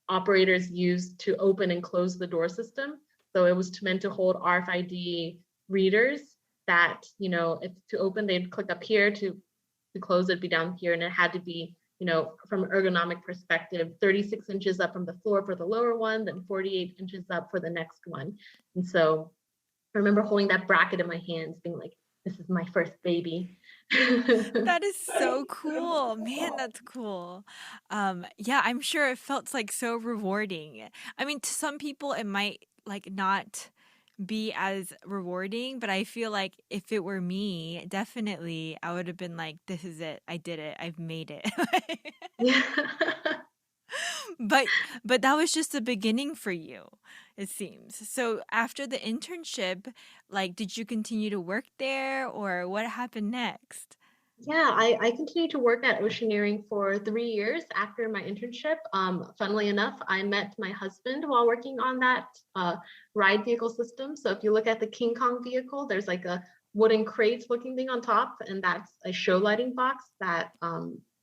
operators used to open and close the door system. So it was meant to hold RFID readers that, if to open, they'd click up here, to close it'd be down here, and it had to be, from an ergonomic perspective, 36 inches up from the floor for the lower one, then 48 inches up for the next one. And so I remember holding that bracket in my hands, being like, this is my first baby. That is so cool. Man, that's cool. Yeah, I'm sure it felt like so rewarding. I mean, to some people it might like not be as rewarding, but I feel like if it were me, definitely I would have been like, this is it. I did it. I've made it. Yeah. But but that was just the beginning for you, it seems. So after the internship, like did you continue to work there or what happened next? Yeah, I continued to work at Oceaneering for 3 years after my internship. Funnily enough, I met my husband while working on that ride vehicle system. So if you look at the King Kong vehicle, there's like a wooden crate looking thing on top, and that's a show lighting box that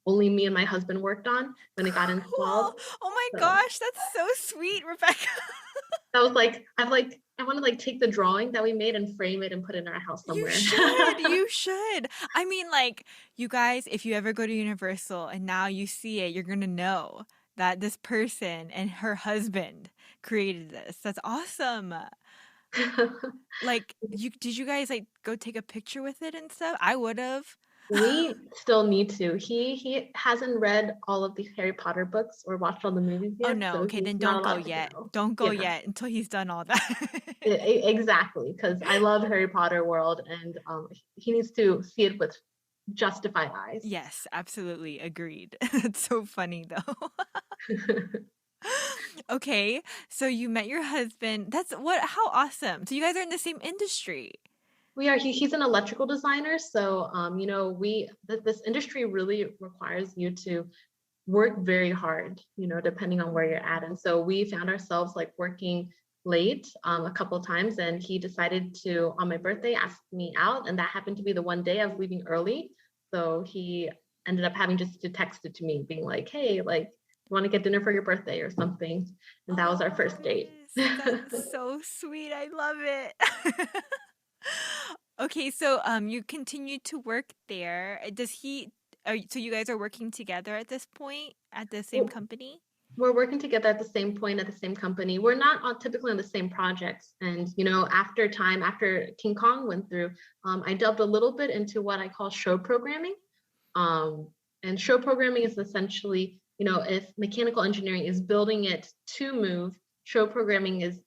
only me and my husband worked on when it got Cool. installed. Oh my So gosh, that's so sweet, Rebecca. that was like, I want to like take the drawing that we made and frame it and put it in our house You somewhere. should. You should. I mean, like, you guys, if you ever go to Universal and now you see it, you're going to know that this person and her husband created this. That's awesome. Like, did you guys like go take a picture with it and stuff? I would have. We still need to. He hasn't read all of the Harry Potter books or watched all the movies Oh yet, no. so Okay, he's then not don't go allowed to yet. go. Don't go Yeah, yet until he's done all that. exactly. Because I love Harry Potter world, and he needs to see it with justified eyes. Yes, absolutely. Agreed. That's so funny though. Okay, so you met your husband. That's what, how awesome. So you guys are in the same industry. We are. He's an electrical designer, so this industry really requires you to work very hard, depending on where you're at. And so we found ourselves like working late a couple of times, and he decided to, on my birthday, ask me out, and that happened to be the one day I was leaving early. So he ended up having just to text it to me, being like, "Hey, like, you want to get dinner for your birthday or something?" And that was our Oh my first date. goodness. That's so sweet. I love it. Okay, so you continue to work there. Does he so you guys are working together at this point at the same company? We're working together at the same point at the same company. We're not on, typically on the same projects. And after time, after King Kong went through, I delved a little bit into what I call show programming. Um, and show programming is essentially, if mechanical engineering is building it to move, show programming is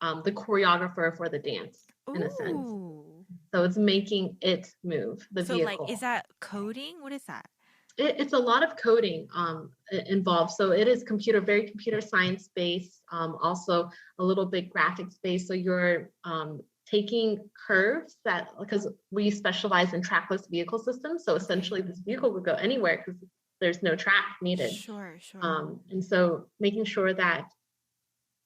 the choreographer for the dance in a sense. Ooh. So it's making it move, the So like is vehicle. that coding? What is that? It's a lot of coding involved. So it is very computer science based, also a little bit graphics based. So you're taking curves because we specialize in trackless vehicle systems. So essentially Okay. this vehicle would go anywhere because there's no track needed. Sure, sure. And so making sure that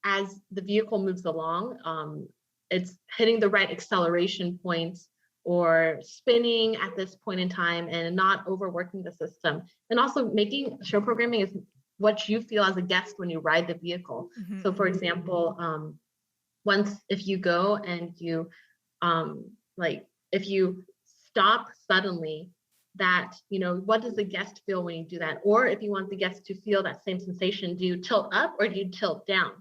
as the vehicle moves along, it's hitting the right acceleration points or spinning at this point in time and not overworking the system. And also making show programming is what you feel as a guest when you ride the vehicle. Mm-hmm, So for mm-hmm. example, once if you go and you like if you stop suddenly, that what does the guest feel when you do that? Or if you want the guest to feel that same sensation, do you tilt up or do you tilt down?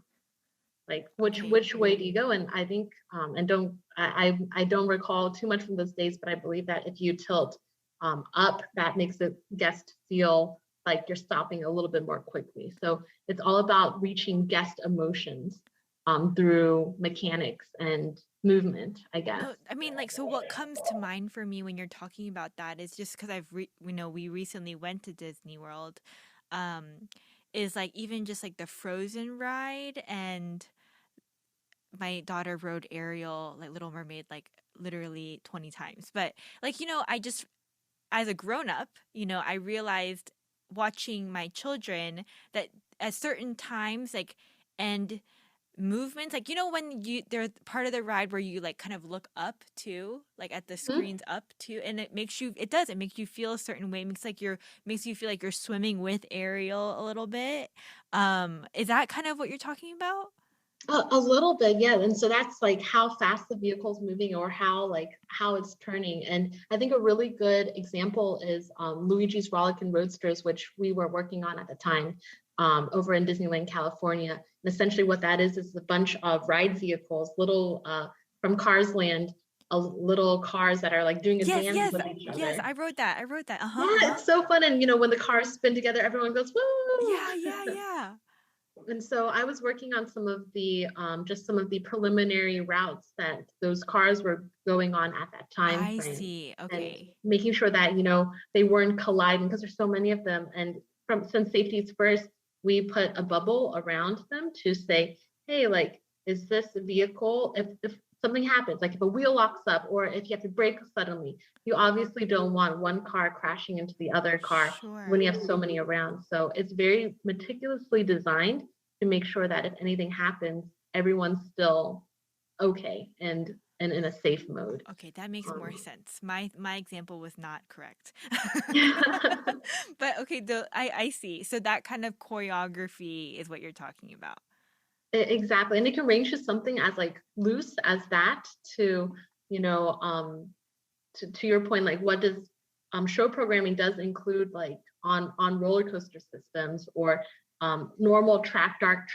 Like Okay. which way do you go? And I think and I don't recall too much from those days, but I believe that if you tilt up, that makes the guest feel like you're stopping a little bit more quickly. So it's all about reaching guest emotions through mechanics and movement, I guess. No, I mean, like, so what comes to mind for me when you're talking about that is just because we recently went to Disney World, um, is like even just like the Frozen ride, and my daughter rode Ariel, like Little Mermaid, like literally 20 times. But like, I just, as a grown up, I realized watching my children that at certain times, like, and movements like when they're part of the ride where you like kind of look up too, like at the Mhm. screens up too, and it makes you feel a certain way. It makes you feel like you're swimming with Ariel a little bit. Is that kind of what you're talking about? A little bit, yeah. And so that's like how fast the vehicle's moving or how it's turning. And I think a really good example is Luigi's Rollickin' Roadsters, which we were working on at the time over in Disneyland, California. And essentially what that is a bunch of ride vehicles, little from Cars Land, little cars that are like doing a Yes, dance yes, with each yes. other. I wrote that. Uh-huh, Yeah, uh-huh. it's so fun. And when the cars spin together, everyone goes, woo! Yeah, yeah, yeah. And so I was working on some of the just some of the preliminary routes that those cars were going on at that time I frame, see. and Okay. making sure that they weren't colliding because there's so many of them. And since safety is first, we put a bubble around them to say, hey, like, is this a vehicle? If something happens, like if a wheel locks up or if you have to brake suddenly, you obviously don't want one car crashing into the other car when you Sure. have so many around. So it's very meticulously designed to make sure that if anything happens, everyone's still okay and in a safe mode. Okay, that makes more Um, sense. My example was not correct. yeah, But okay, I see. So that kind of choreography is what you're talking about. exactly. And it can range to something as like loose as that to, you know, to your point, like what does show programming does include like on roller coaster systems or normal track dark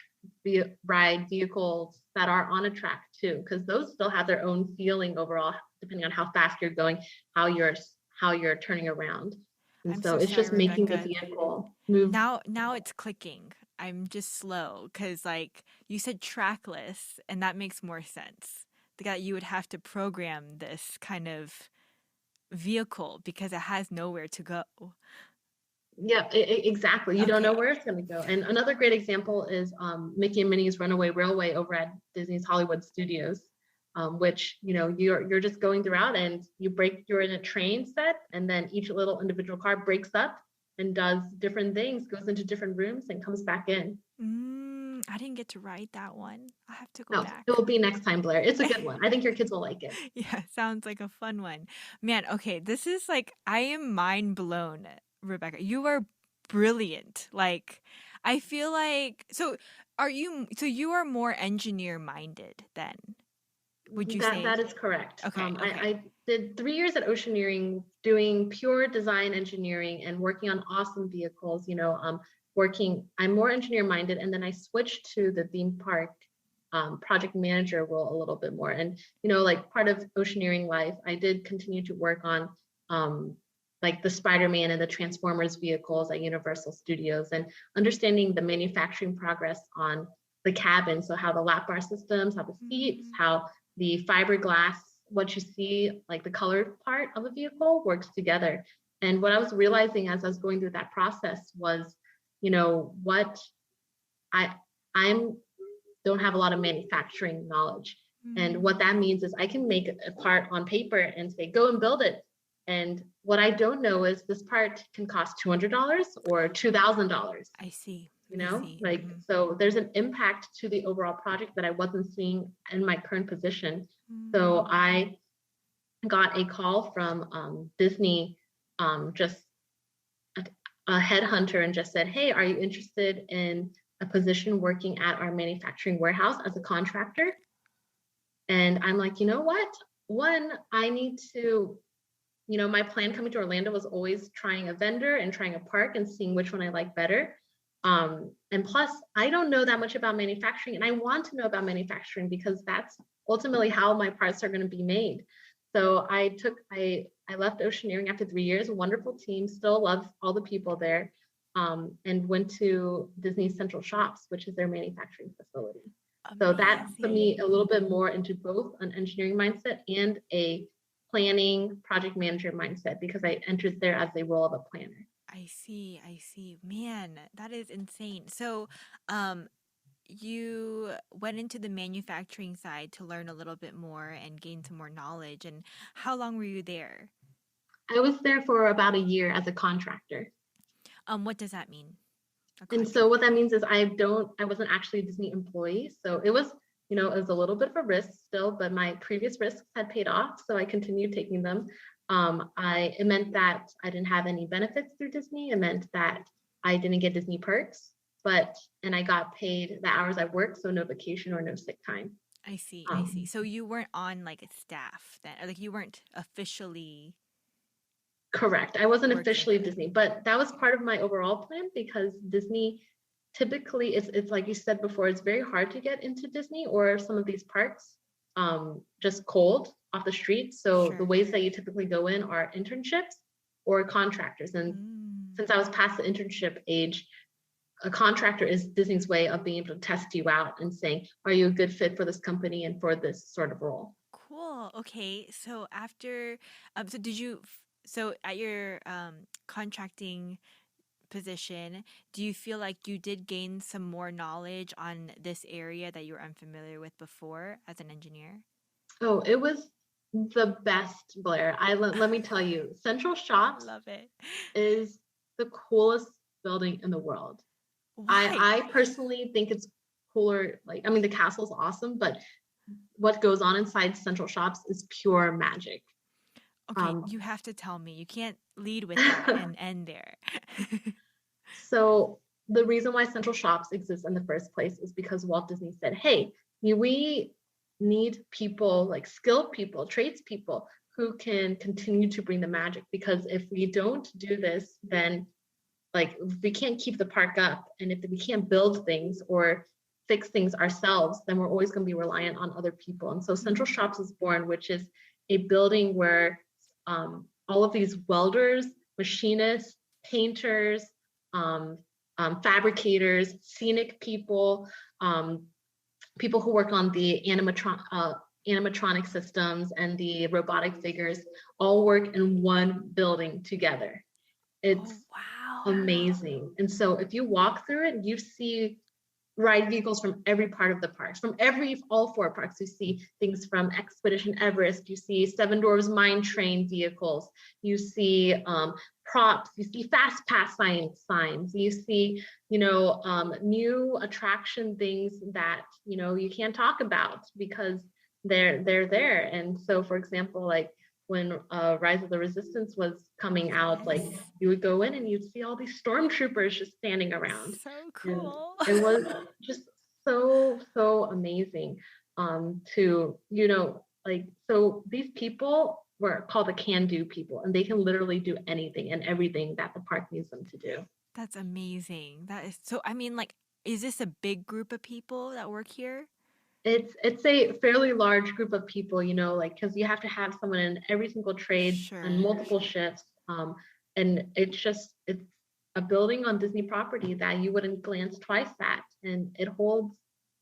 ride vehicles that are on a track too, because those still have their own feeling overall, depending on how fast you're going, how you're how you're turning around. And I'm so so it's sorry, just making the Rebecca. vehicle move. Now it's clicking. I'm just slow because like you said trackless, and that makes more sense. That you would have to program this kind of vehicle because it has nowhere to go. Yeah, exactly. You don't know Okay. where it's going to go. And another great example is Mickey and Minnie's Runaway Railway over at Disney's Hollywood Studios, which you're just going throughout and you're in a train set, and then each little individual car breaks up and does different things, goes into different rooms and comes back in. I didn't get to ride that one. I have to go No, it back. will be next time, Blair. It's a good one. I think your kids will like it. Yeah, sounds like a fun one. Man, okay, this is like, I am mind blown, Rebecca. You are brilliant. Like, I feel like, so you are more engineer minded then, would you That say? is correct. Okay, okay. I did 3 years at Oceaneering doing pure design engineering and working on awesome vehicles, I'm more engineer minded. And then I switched to the theme park project manager role a little bit more. And, like part of Oceaneering life, I did continue to work on like the Spider-Man and the Transformers vehicles at Universal Studios and understanding the manufacturing progress on the cabin. So how the lap bar systems, how the seats, Mm, how the fiberglass, what you see, like the colored part of a vehicle works together. And what I was realizing as I was going through that process was, what I I'm don't have a lot of manufacturing knowledge. And mm. what that means is I can make a part on paper and say, go and build it. And what I don't know is this part can cost $200 or $2,000. I see. I see. Like, so there's an impact to the overall project that I wasn't seeing in my current position. So Mm. I got a call from Disney, just a headhunter, and just said, hey, are you interested in a position working at our manufacturing warehouse as a contractor? And I'm like, you know what? One, I need to, my plan coming to Orlando was always trying a vendor and trying a park and seeing which one I like better. And plus, I don't know that much about manufacturing, and I want to know about manufacturing because that's ultimately how my parts are going to be made. So I left Oceaneering after 3 years, a wonderful team, still love all the people there, and went to Disney Central Shops, which is their manufacturing facility. So that put me a Amazing. little bit more into both an engineering mindset and a planning project manager mindset because I entered there as a role of a planner. I see. I see. Man, that is insane. So, um, you went into the manufacturing side to learn a little bit more and gain some more knowledge. And how long were you there? I was there for about a year as a contractor. What does that mean? A And so what contractor. that means is I wasn't actually a Disney employee. So it was a little bit of a risk still, but my previous risks had paid off. So I continued taking them. It meant that I didn't have any benefits through Disney. It meant that I didn't get Disney perks, and I got paid the hours I worked. So no vacation or no sick time. I see. I see. Um, So you weren't on like a staff then, or like you weren't officially Correct. I wasn't working. officially Disney, but that was part of my overall plan because Disney typically it's like you said before, it's very hard to get into Disney or some of these parks just cold off the street. So the Sure. ways that you typically go in are internships or contractors. And Mm. since I was past the internship age, a contractor is Disney's way of being able to test you out and saying, are you a good fit for this company and for this sort of role? Cool. Okay. So after, so did you, so at your contracting position, do you feel like you did gain some more knowledge on this area that you were unfamiliar with before as an engineer? Oh, it was the best, Blair. Let me tell you, Central Shops Love it. is the coolest building in the world. Why? I personally think it's cooler. Like, I mean, the castle's awesome, but what goes on inside Central Shops is pure magic. Okay, Um, you have to tell me. You can't lead with that and end there. so the reason why Central Shops exists in the first place is because Walt Disney said, "Hey, we need people like skilled people, tradespeople who can continue to bring the magic. Because if we don't do this, then like we can't keep the park up, and if we can't build things or fix things ourselves, then we're always going to be reliant on other people." And so Central Mm, Shops was born, which is a building where all of these welders, machinists, painters, um, fabricators, scenic people, um, people who work on the animatronic systems and the robotic figures all work in one building together. It's oh, wow. amazing. And so if you walk through it, you see ride vehicles from every part of the parks, from all four parks. You see things from Expedition Everest, you see Seven Dwarfs Mine Train vehicles, you see props, you see fast pass signs, you see, new attraction things that, you can't talk about because they're there. And so, for example, like when Rise of the Resistance was coming out, like Yes. you would go in and you'd see all these stormtroopers just standing around. So And cool. it was just so amazing to, like, so these people were called the can-do people, and they can literally do anything and everything that the park needs them to do. That's amazing. That is so, I mean, like, is this a big group of people that work here? It's a fairly large group of people, like because you have to have someone in every single trade and Sure. multiple shifts. And it's a building on Disney property that you wouldn't glance twice at, and it holds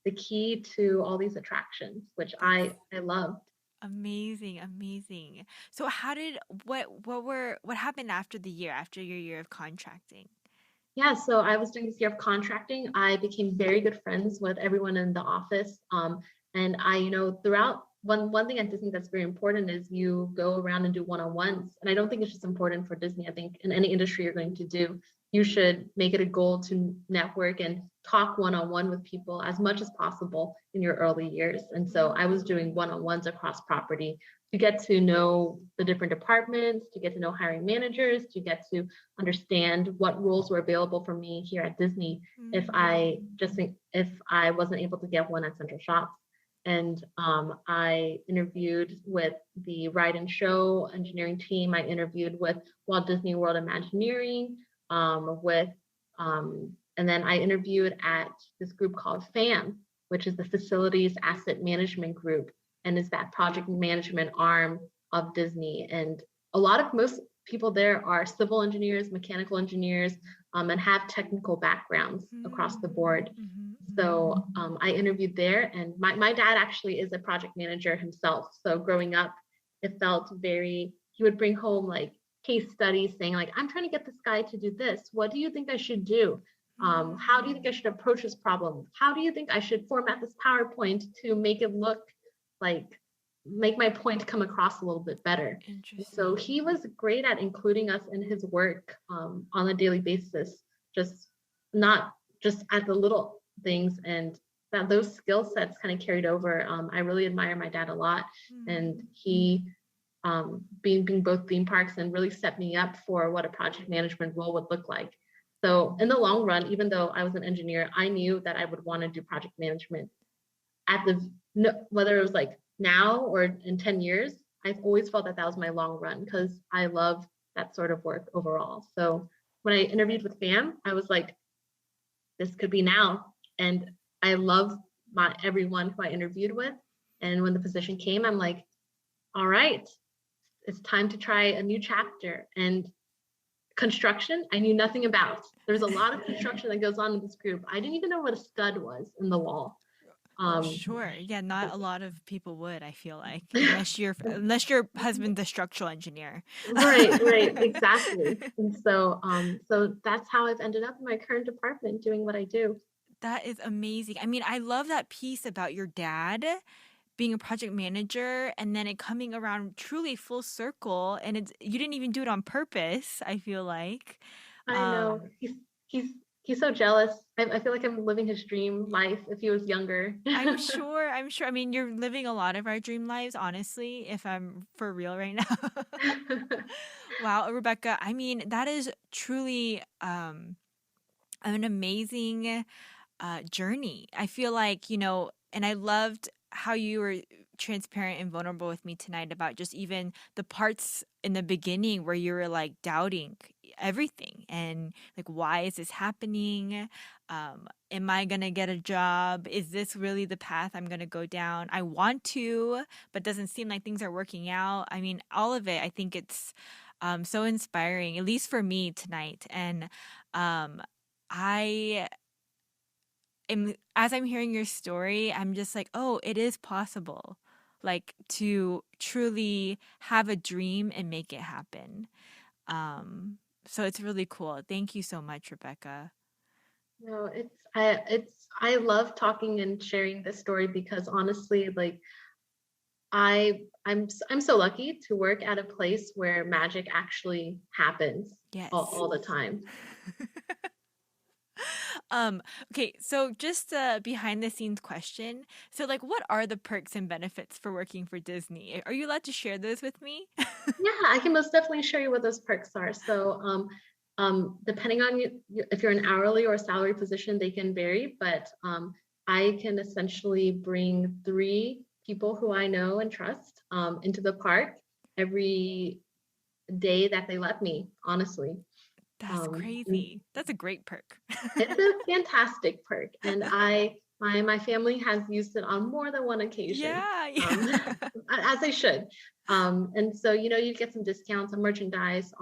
the key to all these attractions, which That's I loved. amazing, amazing. So what happened after the year, after your year of contracting? Yeah, so I was doing this year of contracting. I became very good friends with everyone in the office. And I, throughout one thing at Disney that's very important is you go around and do one-on-ones. And I don't think it's just important for Disney. I think in any industry you're going to do, you should make it a goal to network and talk one-on-one with people as much as possible in your early years. And so I was doing one-on-ones across property to get to know the different departments, to get to know hiring managers, to get to understand what roles were available for me here at Disney if I wasn't able to get one at Central Shops. And I interviewed with the ride and show engineering team. I interviewed with Walt Disney World Imagineering, and then I interviewed at this group called FAM, which is the Facilities Asset Management Group, and is that project management arm of Disney. And most people there are civil engineers, mechanical engineers, and have technical backgrounds across the board. So I interviewed there, and my dad actually is a project manager himself. So growing up, it felt he would bring home like case studies saying like, I'm trying to get this guy to do this. What do you think I should do? How do you think I should approach this problem? How do you think I should format this PowerPoint to make it look like, make my point come across a little bit better? So Interesting. he was great at including us in his work on a daily basis, just not just at the little things, and that those skill sets kind of carried over. I really admire my dad a lot, and he being both theme parks and really set me up for what a project management role would look like. So in the long run, even though I was an engineer, I knew that I would want to do project management at whether it was like now or in 10 years. I've always felt that was my long run because I love that sort of work overall. So when I interviewed with FAM, I was like, this could be now. And I love everyone who I interviewed with. And when the position came, I'm like, all right, it's time to try a new chapter. And construction, I knew nothing about. There's a lot of construction that goes on in this group. I didn't even know what a stud was in the wall. Oh, sure. Yeah, not a lot of people would, I feel like, unless your husband's a structural engineer. Right, exactly. And so that's how I've ended up in my current department doing what I do. That is amazing. I mean, I love that piece about your dad being a project manager and then it coming around truly full circle, and you didn't even do it on purpose, I feel like. I know Um, he's he's so jealous. I feel like I'm living his dream life if he was younger. I'm sure, I'm sure. I mean, you're living a lot of our dream lives, honestly, if I'm for real right now. Wow, Rebecca, I mean, that is truly an amazing journey. I feel like, and I loved how you were transparent and vulnerable with me tonight about just even the parts in the beginning where you were like doubting everything and like, why is this happening? Am I going to get a job? Is this really the path I'm going to go down? I want to, but doesn't seem like things are working out. I mean, all of it, I think it's so inspiring, at least for me tonight. And um, I as I'm hearing your story, I'm just like, oh, it is possible, like to truly have a dream and make it happen. So it's really cool. Thank you so much, Rebecca. No, I love talking and sharing this story because honestly, like I'm so lucky to work at a place where magic actually happens Yes. all the time. Um, okay, so just a behind the scenes question. So like what are the perks and benefits for working for Disney? Are you allowed to share those with me? Yeah, I can most definitely show you what those perks are. So, depending on if you're an hourly or salary position, they can vary, but I can essentially bring 3 people who I know and trust into the park every day that they let me, honestly. That's And crazy. That's a great perk. it's a fantastic perk, and my family has used it on more than one occasion, Yeah, um, yeah. as they should. And so you get some discounts on merchandise,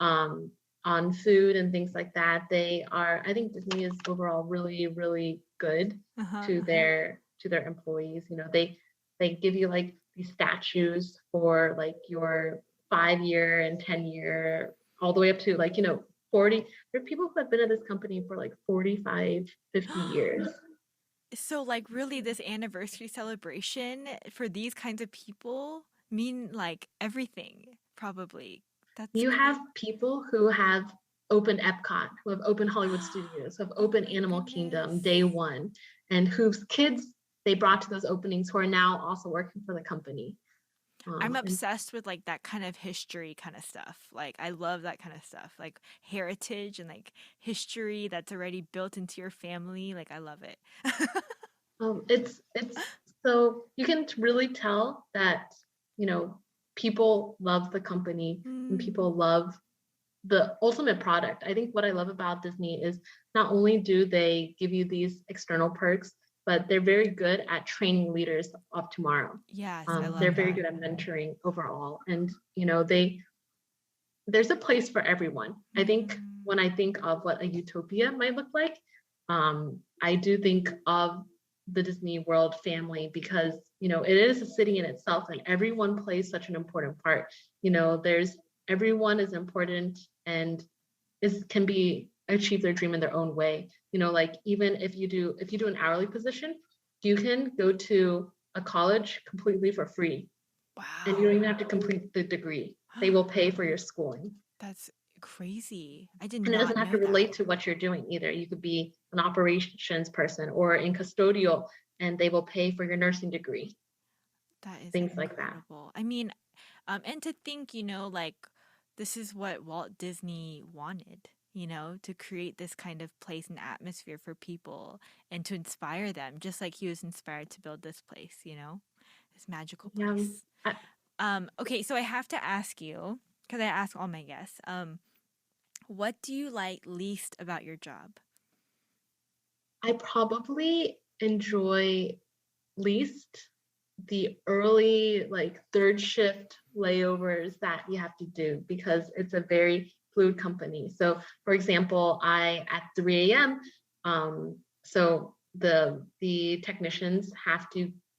um, on food and things like that. I think Disney is overall really, really good Uh-huh, to uh-huh. their employees. They give you like these statues for like your 5 year and 10 year, all the way up to like 40. There are people who have been at this company for like 45, 50 years. So like really this anniversary celebration for these kinds of people mean like everything, probably. That's You have crazy. people who have opened Epcot, who have opened Hollywood Studios, who have Oh opened my Animal Kingdom goodness. day one, and whose kids they brought to those openings who are now also working for the company. I'm And obsessed with like that kind of history kind of stuff. Like I love that kind of stuff. Like heritage and like history that's already built into your family. Like I love it. it's so you can really tell that you know people love the company and Mm, people love the ultimate product. I think what I love about Disney is not only do they give you these external perks, but they're very good at training leaders of tomorrow. yes, I They're love very that. good at mentoring overall, and there's a place for everyone. I think Mm, when I think of what a utopia might look like, I do think of the Disney World family because, it is a city in itself and everyone plays such an important part. There's everyone is important and can be achieve their dream in their own way. Like even if you do an hourly position, you can go to a college completely for free and you don't wow. even have to complete the degree. They will pay for your schooling. That's crazy. I did And it doesn't not have to know that. relate to what you're doing either. You could be an operations person or in custodial, and they will pay for your nursing degree, That is things like that. incredible. I mean, and to think, like this is what Walt Disney wanted, to create this kind of place and atmosphere for people and to inspire them, just like he was inspired to build this place, this magical Yeah. place. I, Okay, so I have to ask you, because I ask all my guests, what do you like least about your job? I probably enjoy least the early, like third shift layovers that you have to do because it's a very fluid company. So, for example, at 3 a.m., so the technicians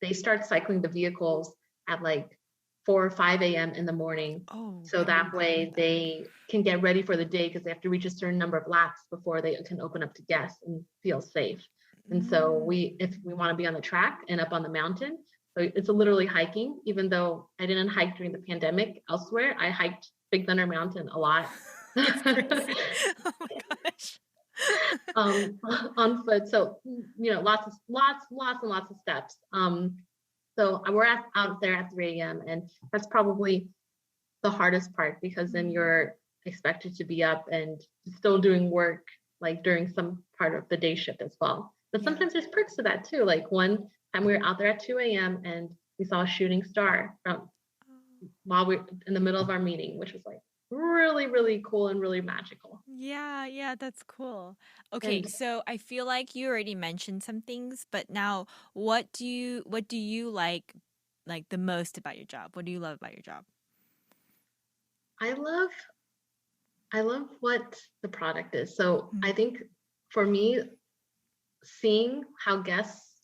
they start cycling the vehicles at like 4 or 5 a.m. in the morning. Oh, So I did that not know way that. they can get ready for the day because they have to reach a certain number of laps before they can open up to guests and feel safe. And so Mm. if we want to be on the track and up on the mountain, so it's literally hiking, even though I didn't hike during the pandemic elsewhere, I hiked Big Thunder Mountain a lot. That's crazy. Oh my gosh. um, on foot. So, lots and lots of steps. So we're out there at 3 a.m. and that's probably the hardest part because then Mm, you're expected to be up and still doing work like during some part of the day shift as well. But yeah. sometimes there's perks to that too. Like one time we were out there at 2 a.m. and we saw a shooting star from Oh, while we're in the middle of our meeting, which was like really, really cool and really magical. yeah, yeah, that's cool. Okay, And so I feel like you already mentioned some things, but now what do you like the most about your job? What do you love about your job? I love I love what the product is. So Mm, I think for me, seeing how guests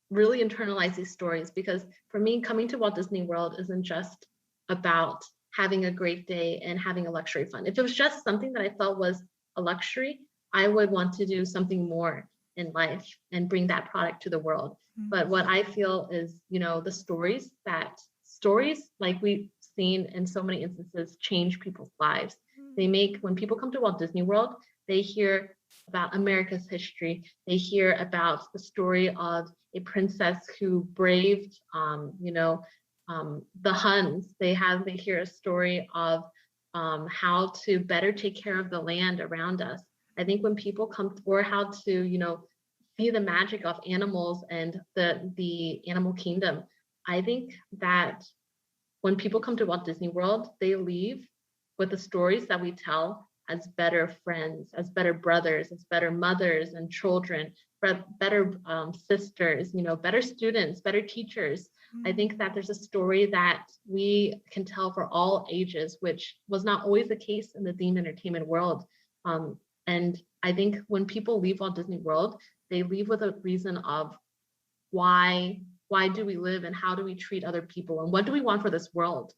really internalize these stories, because for me, coming to Walt Disney World isn't just about having a great day and having a luxury fun. If it was just something that I felt was a luxury, I would want to do something more. in life and bring that product to the world. But what I feel is, the stories like we've seen in so many instances change people's lives. When people come to Walt Disney World, they hear about America's history. They hear about the story of a princess who braved, the Huns. They hear a story of how to better take care of the land around us. I think when people come, or how to, see the magic of animals and the animal kingdom. I think that when people come to Walt Disney World, they leave with the stories that we tell as better friends, as better brothers, as better mothers and children, better sisters, better students, better teachers. I think that there's a story that we can tell for all ages, which was not always the case in the themed entertainment world. And I think when people leave Walt Disney World, they leave with a reason of why do we live, and how do we treat other people, and what do we want for this world?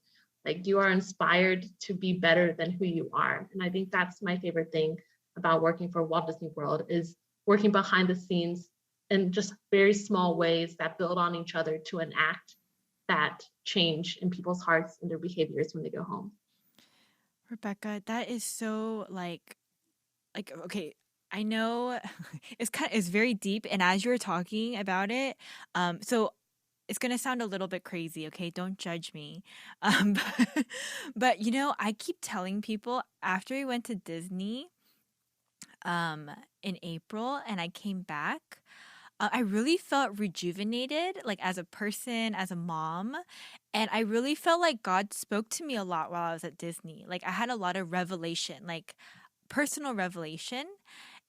Like, you are inspired to be better than who you are. And I think that's my favorite thing about working for Walt Disney World, is working behind the scenes in just very small ways that build on each other to enact that change in people's hearts and their behaviors when they go home. Rebecca, that is so okay, I know it's very deep, and as you were talking about it, so it's gonna sound a little bit crazy, okay? Don't judge me. But I keep telling people after we went to Disney, in April and I came back, I really felt rejuvenated, like as a person, as a mom. And I really felt like God spoke to me a lot while I was at Disney. Like I had a lot of revelation, like personal revelation.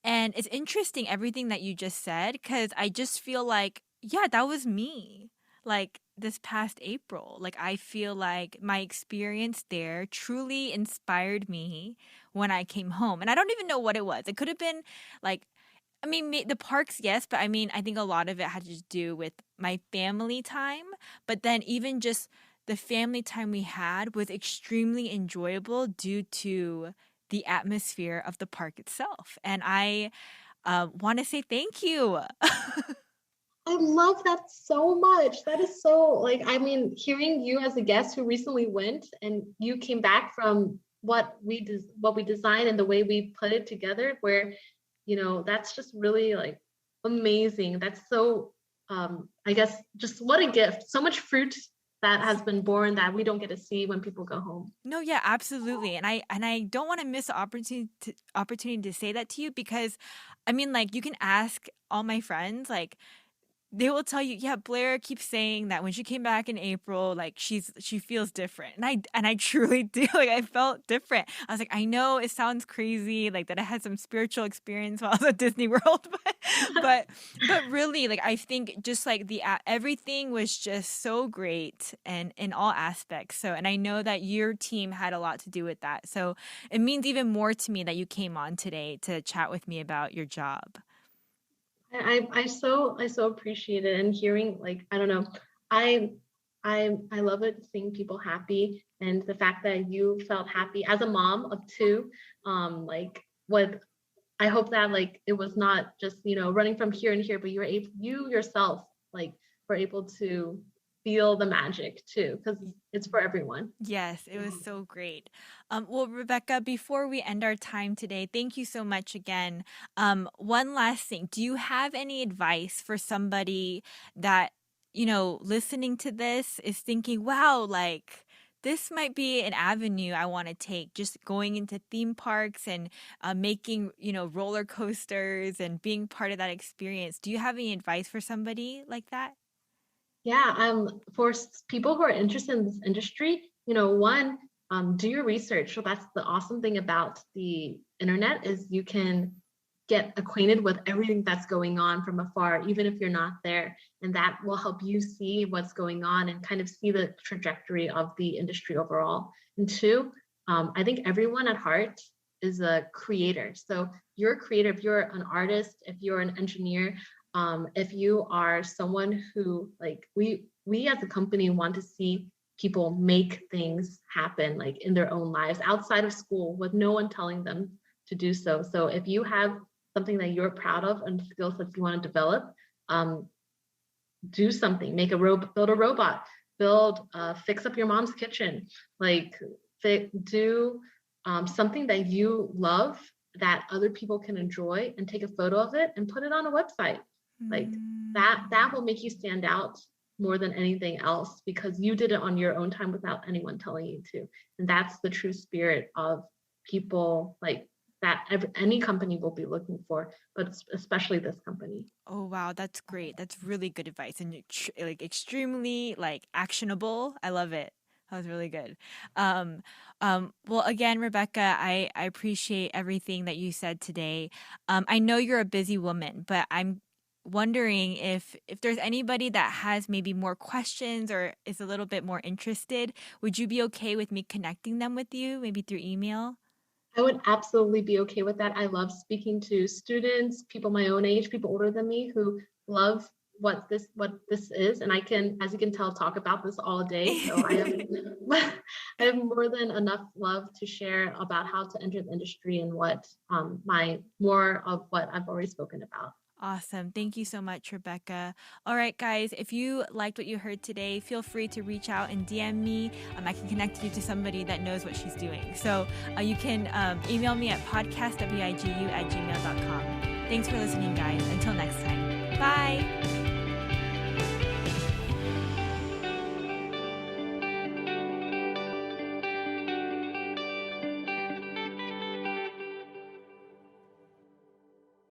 And it's interesting everything that you just said, because I just feel like, yeah, that was me. Like this past April, like I feel like my experience there truly inspired me when I came home. And I don't even know what it was. It could have been like, I mean, the parks, yes, but I mean, I think a lot of it had to do with my family time. But then even just the family time we had was extremely enjoyable due to the atmosphere of the park itself. And I want to say thank you. I love that so much. That is so, like, I mean, hearing you as a guest who recently went and you came back from what we designed and the way we put it together, where that's just really like amazing. That's so I guess just what a gift. So much fruit that has been born that we don't get to see when people go home. No, yeah, absolutely. And I don't want to miss the opportunity to say that to you, because I mean, like, you can ask all my friends, like, they will tell you, yeah, Blair keeps saying that when she came back in April, like she feels different. And I truly do. Like I felt different. I was like, I know it sounds crazy, like that I had some spiritual experience while I was at Disney World, but but really, like I think just like everything was just so great and in all aspects. So, and I know that your team had a lot to do with that. So it means even more to me that you came on today to chat with me about your job. I so appreciate it, and hearing, like, I don't know, I I love it seeing people happy, and the fact that you felt happy as a mom of two. Like, what I hope that, like, it was not just running from here and here, but you yourself, like, were able to feel the magic too, because it's for everyone. Yes, it was so great. Well, Rebecca, before we end our time today, thank you so much again. One last thing. Do you have any advice for somebody that, listening to this is thinking, wow, like this might be an avenue I want to take, just going into theme parks and making, roller coasters and being part of that experience. Do you have any advice for somebody like that? Yeah, for people who are interested in this industry, one, do your research. So that's the awesome thing about the internet, is you can get acquainted with everything that's going on from afar, even if you're not there. And that will help you see what's going on and kind of see the trajectory of the industry overall. And two, I think everyone at heart is a creator. So you're a creator, if you're an artist, if you're an engineer, if you are someone who, like, we as a company want to see people make things happen, like in their own lives outside of school, with no one telling them to do so. So if you have something that you're proud of and skill sets you want to develop, do something, build a robot, fix up your mom's kitchen, like do something that you love that other people can enjoy, and take a photo of it and put it on a website. Like that will make you stand out more than anything else, because you did it on your own time without anyone telling you to. And that's the true spirit of people like that any company will be looking for, but especially this company. Oh wow, that's great. That's really good advice and like extremely like actionable. I love it. That was really good. Um, well, again, Rebecca, I appreciate everything that you said today. I know you're a busy woman, but I'm wondering if there's anybody that has maybe more questions or is a little bit more interested, would you be okay with me connecting them with you, maybe through email? I would absolutely be okay with that. I love speaking to students, people my own age, people older than me who love what this is. And I can, as you can tell, talk about this all day. So I have I have more than enough love to share about how to enter the industry and what my more of what I've already spoken about. Awesome. Thank you so much, Rebecca. All right, guys, if you liked what you heard today, feel free to reach out and DM me. I can connect you to somebody that knows what she's doing. So you can email me at podcastwigu@gmail.com. Thanks for listening, guys. Until next time. Bye.